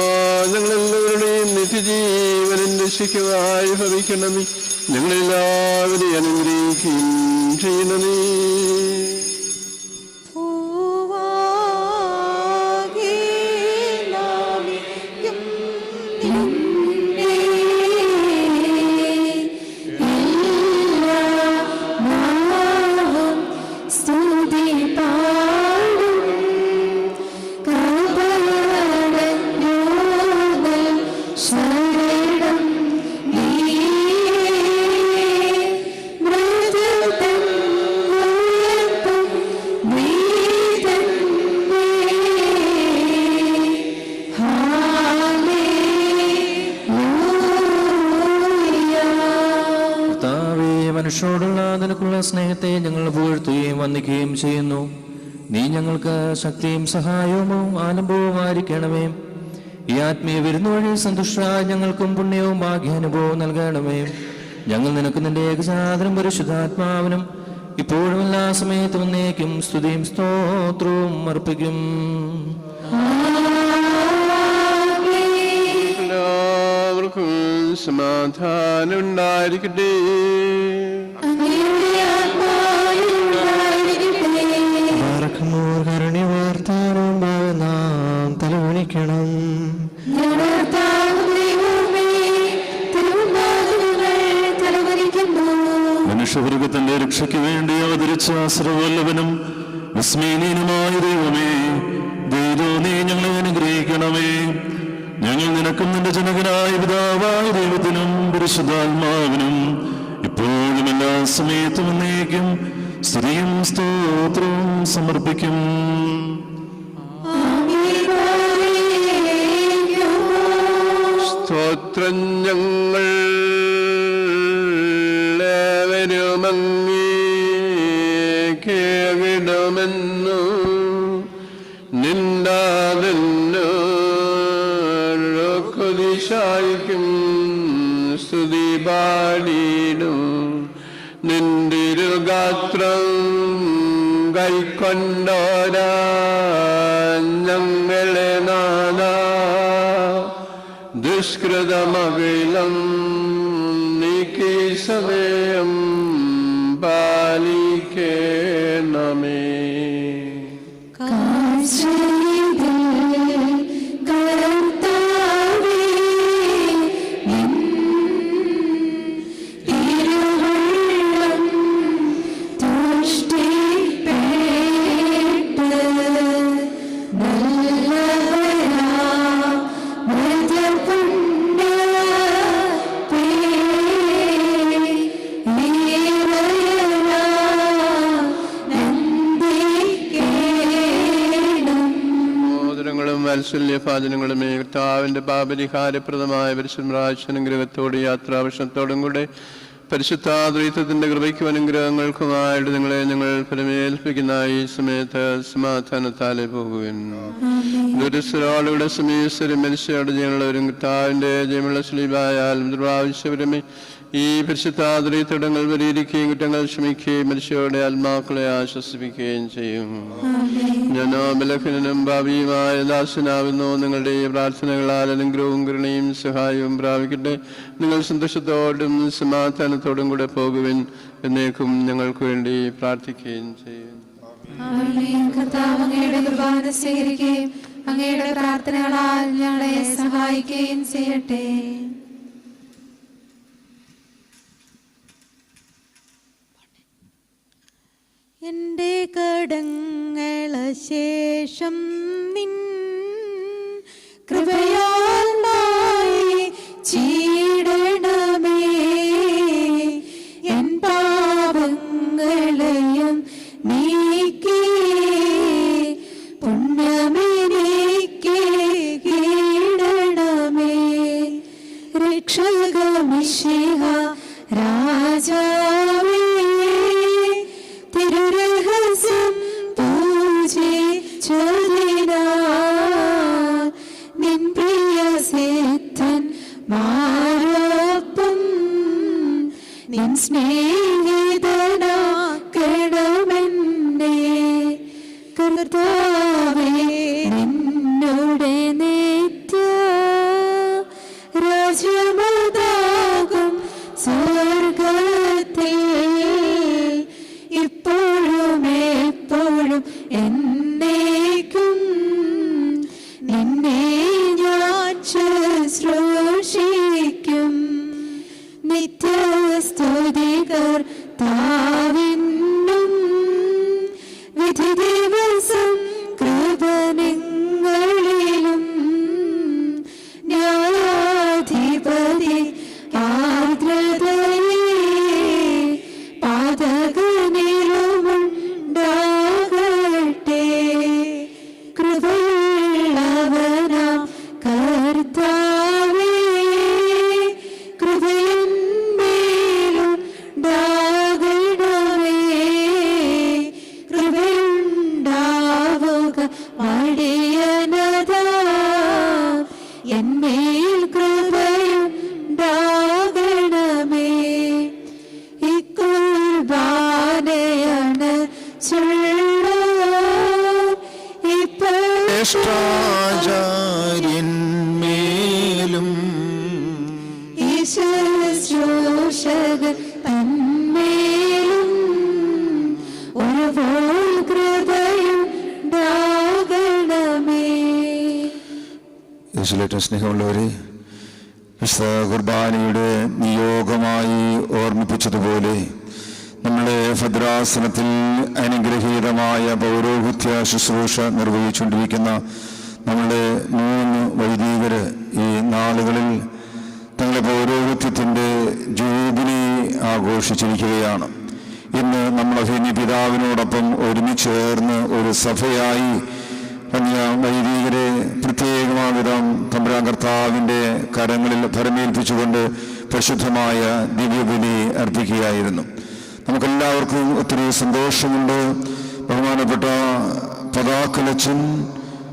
ഞങ്ങളെല്ലാവരുടെയും നിത്യജീവനിന്റെ ശിഖമായി ഭവിക്കണമേ. ഞങ്ങളെല്ലാവരെയും അനുഗ്രഹിക്കുകയും ചെയ്യണമേ. മനുഷ്യരോടുള്ള നിനക്കുള്ള സ്നേഹത്തെ ഞങ്ങൾ പുകഴ്ത്തുകയും വന്ദിക്കുകയും ചെയ്യുന്നു. നീ ഞങ്ങൾക്ക് ശക്തിയും സഹായവും ആലംബവുമായിരിക്കണമേ. ഈ ആത്മീയ വിരുന്നു വഴി സന്തുഷ്ടരായ ഞങ്ങൾക്കും പുണ്യവും ഭാഗ്യാനുഭവവും നൽകണമേ. ഞങ്ങൾ നിനക്ക് നിന്റെ ഏകജാതനും പരിശുദ്ധാത്മാവിനും ഇപ്പോഴും എല്ലാ സമയത്തും എന്നേക്കും സ്തുതിയും സ്തോത്രവും അർപ്പിക്കും. എല്ലാവർക്കും സമാധാനം ഉണ്ടായിരിക്കട്ടെ. നാം തലവണിക്കണം. മനുഷ്യവർഗത്തിന്റെ രക്ഷയ്ക്ക് വേണ്ടി അവതരിച്ച സർവ്വവല്ലഭനും വിസ്മയനീയനുമായ ദൈവമേ, നീ ഞങ്ങളെ അനുഗ്രഹിക്കണമേ. ഞങ്ങൾ നിനക്കും നിന്റെ ജനകനായ പിതാവായ ദൈവത്തിനും പരിശുദ്ധാത്മാവിനും ഇപ്പോഴും എല്ലാ സമയത്തും എന്നേക്കും സ്തുതിയും സ്തോത്രവും സമർപ്പിക്കും. സ്തോത്രം ഞങ്ങൾ കേകിടമെന്നു നിന്ദാതെന്നു കൊതിശായിക്കും സ്തുതി പാടിയിടും. നിന്തിരുഗാത്രം കൈക്കൊണ്ടോരാ ഞങ്ങളെ നാദ ദുഷ്കൃതമകിലം നീക്കി സമയം പാലിക്കണമേ. വാത്സല്യഭാചനങ്ങളുമേ കർത്താവിന്റെ പാപരിഹാരപ്രദമായ പരിശുദ്ധനുഗ്രഹത്തോടും യാത്രാവിഷത്തോടും കൂടെ പരിശുദ്ധാദ്വൈതത്തിന്റെ കൃപയ്ക്കും അനുഗ്രഹങ്ങൾക്കുമായിട്ട് നിങ്ങളെ ഞങ്ങൾ ഫലമേൽപ്പിക്കുന്ന ഈ സമയത്ത് സമാധാനത്താലെ പോകുവിൻ. ദുരസ്ഥരാളുടെ സമീപസ്ഥരും മനുഷ്യരുടെ ജയമുള്ളവരും കർത്താവിന്റെ ജയമുള്ള സ്ലീബായാൽ പ്രാവശ്യപരമേ ഈ പരിശുദ്ധാദ്വൈതങ്ങൾ പരിഹരിക്കുകയും കുറ്റങ്ങൾ ക്ഷമിക്കുകയും മനുഷ്യരുടെ ആത്മാക്കളെ ആശ്വസിപ്പിക്കുകയും ചെയ്യും. ഞാനോ ബലഹീനനും ഭാവിയുമായ ദാസനാകുന്നു. നിങ്ങളുടെ ഈ പ്രാർത്ഥനകളാൽ അനുഗ്രഹവും കരുണയും സഹായവും പ്രാപിക്കട്ടെ. നിങ്ങൾ സന്തോഷത്തോടും സമാധാനത്തോടും കൂടെ പോകുവിൻ. എന്നേക്കും ഞങ്ങൾക്ക് വേണ്ടി പ്രാർത്ഥിക്കുകയും ചെയ്യും. കർത്താവ് അങ്ങയുടെ കുർബാന സ്വീകരിക്കുകയും അങ്ങയുടെ പ്രാർത്ഥനകളാൽ ഞങ്ങളെ സഹായിക്കുകയും ചെയ്യട്ടെ. എൻ്റെ കടങ്ങളശേഷം നിൻ കൃപയാൽ ചീടണമേ. എൻ പാപങ്ങളെയും നീക്കി പുണ്യമെനിക്ക് കീടണമേ. രക്ഷക മിശിഹ രാജാവേ, തിരുരഹസ്യം പൂജിച്ചതിനാൽ നിൻ പ്രിയ സിദ്ധൻ മാരപ്പം നിൻ സ്നേഹിതനാക്കണമെന്നെ. കർത്താവേ, നിന്നോടെ നിത്യ രാജ്യമതാകും സ്വർഗത്തിൽ ഇപ്പോഴും എപ്പോഴും എന്നേക്കും നിന്നെ ഞാൻ ശുശ്രൂഷിക്കും. നിത്യസ്തുതികർ താവിന്നും വിധി ദിവസം കൃപനിങ്ങളിലും ന്യായാധിപതി ആർദ്രതയെ പാതകനിലുമുണ്ടാകട്ടെ. കൃപയുള്ളവനാം കർത്താവേ, കൃപയന്മേലുണ്ടാകണമേ. കൃപയുണ്ടാവുക മടിയനതാ, എന്മേൽ കൃപയുണ്ടാകണമേ. ഇക്കുർബാനയാണ് ജ്യേഷ്ഠാചാര്യന്മേലും ഈശ്വരശോഷകൻ തന്മേലും ഒരുപോൽ കൃപയുണ്ടാകണമേ. യേശുവിലേറ്റവും സ്നേഹമുള്ളവരെ, വിശുദ്ധ കുർബാനയുടെ നിയോഗമായി ഓർമ്മിപ്പിച്ചതുപോലെ നമ്മുടെ ഭദ്രാസനത്തിൽ അനുഗ്രഹീതമായ പൗരോഹിത്യ ശുശ്രൂഷ നിർവഹിച്ചുകൊണ്ടിരിക്കുന്ന നമ്മുടെ 3 വൈദികര് ഈ നാളുകളിൽ തങ്ങളുടെ പൗരോഹിത്യത്തിൻ്റെ ജൂബിലി ആഘോഷിച്ചിരിക്കുകയാണ്. ഇന്ന് നമ്മൾ അഭിനയ പിതാവിനോടൊപ്പം ഒരുമിച്ച് ചേർന്ന് ഒരു സഭയായി വൈദികരെ പ്രത്യേകമാവിധം തമ്പുരാൻ കർത്താവിൻ്റെ കരങ്ങളിൽ ഭരമേൽപ്പിച്ചുകൊണ്ട് പരിശുദ്ധമായ ദിവ്യബലി അർപ്പിക്കുകയായിരുന്നു. നമുക്കെല്ലാവർക്കും ഒത്തിരി സന്തോഷമുണ്ട്. ബഹുമാനപ്പെട്ട പതാക്കലച്ചൻ,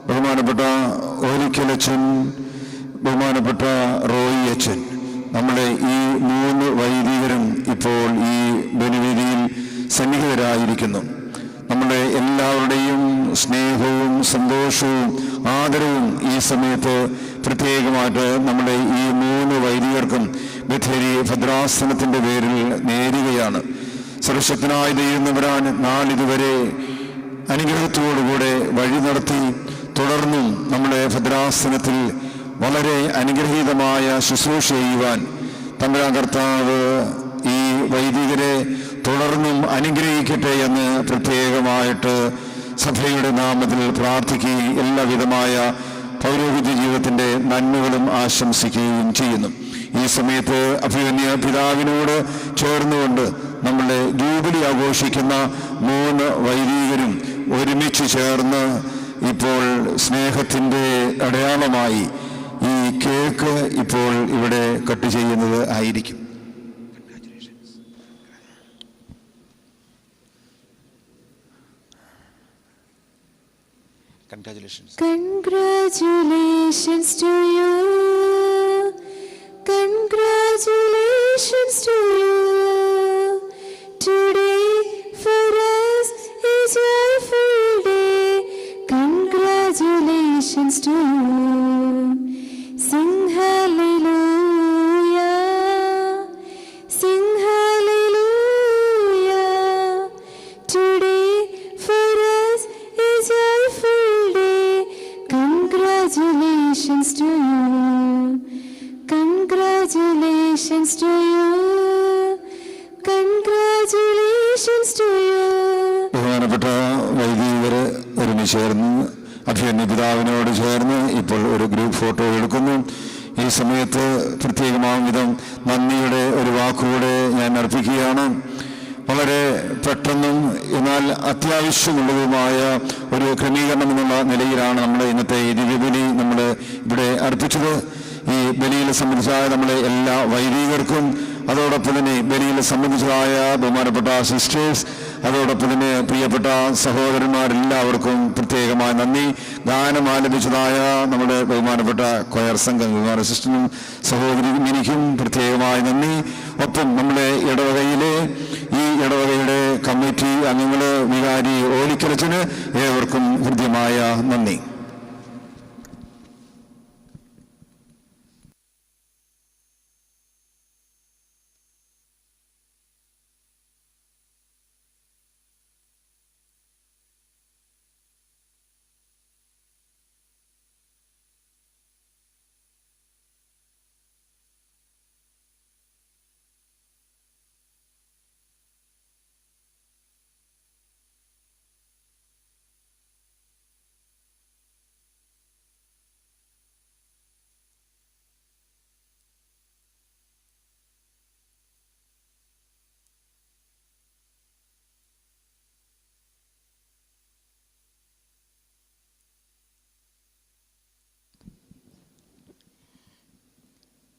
ബഹുമാനപ്പെട്ട ഓലിക്കലച്ചൻ, ബഹുമാനപ്പെട്ട റോയി അച്ചൻ, നമ്മുടെ ഈ 3 വൈദികരും ഇപ്പോൾ ഈ ബലിവേദിയിൽ സന്നിഹിതരായിരിക്കുന്നു. നമ്മുടെ എല്ലാവരുടെയും സ്നേഹവും സന്തോഷവും ആദരവും ഈ സമയത്ത് പ്രത്യേകമായിട്ട് നമ്മുടെ ഈ 3 വൈദികർക്കും ബഥേരി ഭദ്രാസനത്തിൻ്റെ പേരിൽ നേരുകയാണ്. സർവശക്തനായ ദൈവം നാളിതുവരെ അനുഗ്രഹത്തോടുകൂടെ വഴി നടത്തി തുടർന്നും നമ്മുടെ ഭദ്രാസനത്തിൽ വളരെ അനുഗ്രഹീതമായ ശുശ്രൂഷ ചെയ്യുവാൻ തമ്പുരാൻ കർത്താവ് ഈ വൈദികരെ തുടർന്നും അനുഗ്രഹിക്കട്ടെ എന്ന് പ്രത്യേകമായിട്ട് സഭയുടെ നാമത്തിൽ പ്രാർത്ഥിക്കുകയും എല്ലാവിധമായ പൗരോഹിത്യ ജീവിതത്തിൻ്റെ നന്മകളും ആശംസിക്കുകയും ചെയ്യുന്നു. ഈ സമയത്ത് അഭിമന്യ പിതാവിനോട് ചേർന്നുകൊണ്ട് നമ്മളുടെ ജൂബിലി ആഘോഷിക്കുന്ന 3 വൈദികരും ഒരുമിച്ച് ചേർന്ന് ഇപ്പോൾ സ്നേഹത്തിൻ്റെ അടയാളമായി ഈ കേക്ക് ഇപ്പോൾ ഇവിടെ കട്ട് ചെയ്യുന്നത് ആയിരിക്കും. Congratulations. Congratulations to you. Congratulations to you. Today for us is joyful day. Congratulations to you. Sing hallelujah. Sing hallelujah. Today for us is joyful day. Congratulations to you. Congratulations to you. Congratulations to you. ബഹുമാനപ്പെട്ട വൈദികര് ഒരുമിച്ച് ചേർന്ന് അഭിനന്ദ പിതാവിനോട് ചേർന്ന് ഇപ്പോൾ ഒരു ഗ്രൂപ്പ് ഫോട്ടോ എടുക്കുന്നു. ഈ സമയത്ത് പ്രത്യേകമാം വിധം നന്ദിയുടെ ഒരു വാക്കുകൂടെ ഞാൻ അർപ്പിക്കുകയാണ്. വളരെ പെട്ടെന്നും എന്നാൽ അത്യാവശ്യമുള്ളതുമായ ഒരു ക്രമീകരണം എന്നുള്ള നിലയിലാണ് നമ്മൾ ഇന്നത്തെ ഈ ദിവ്യബലി നമ്മൾ ഇവിടെ അർപ്പിച്ചത്. ഈ ബലിയിൽ സംബന്ധിച്ചായ നമ്മളെ എല്ലാ വൈദികർക്കും അതോടൊപ്പം തന്നെ ബലിയിൽ സംബന്ധിച്ചതായ ബഹുമാനപ്പെട്ട സിസ്റ്റേഴ്സ് അതോടൊപ്പം തന്നെ പ്രിയപ്പെട്ട സഹോദരന്മാരെല്ലാവർക്കും പ്രത്യേകമായ നന്ദി. ഗാനം ആലപിച്ചതായ നമ്മുടെ ബഹുമാനപ്പെട്ട കൊയർ സംഘം ബഹുമാന സിസ്റ്ററിനും സഹോദരി എനിക്കും പ്രത്യേകമായ നന്ദി. ഒപ്പം നമ്മുടെ ഇടവകയിലെ ഈ ഇടവകയുടെ കമ്മിറ്റി അംഗങ്ങൾ വികാരി ഓലിക്കലച്ചന് ഏവർക്കും ഹൃദ്യമായ നന്ദി.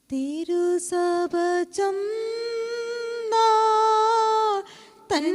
തിരുസഭ ചൊന്ന തൻ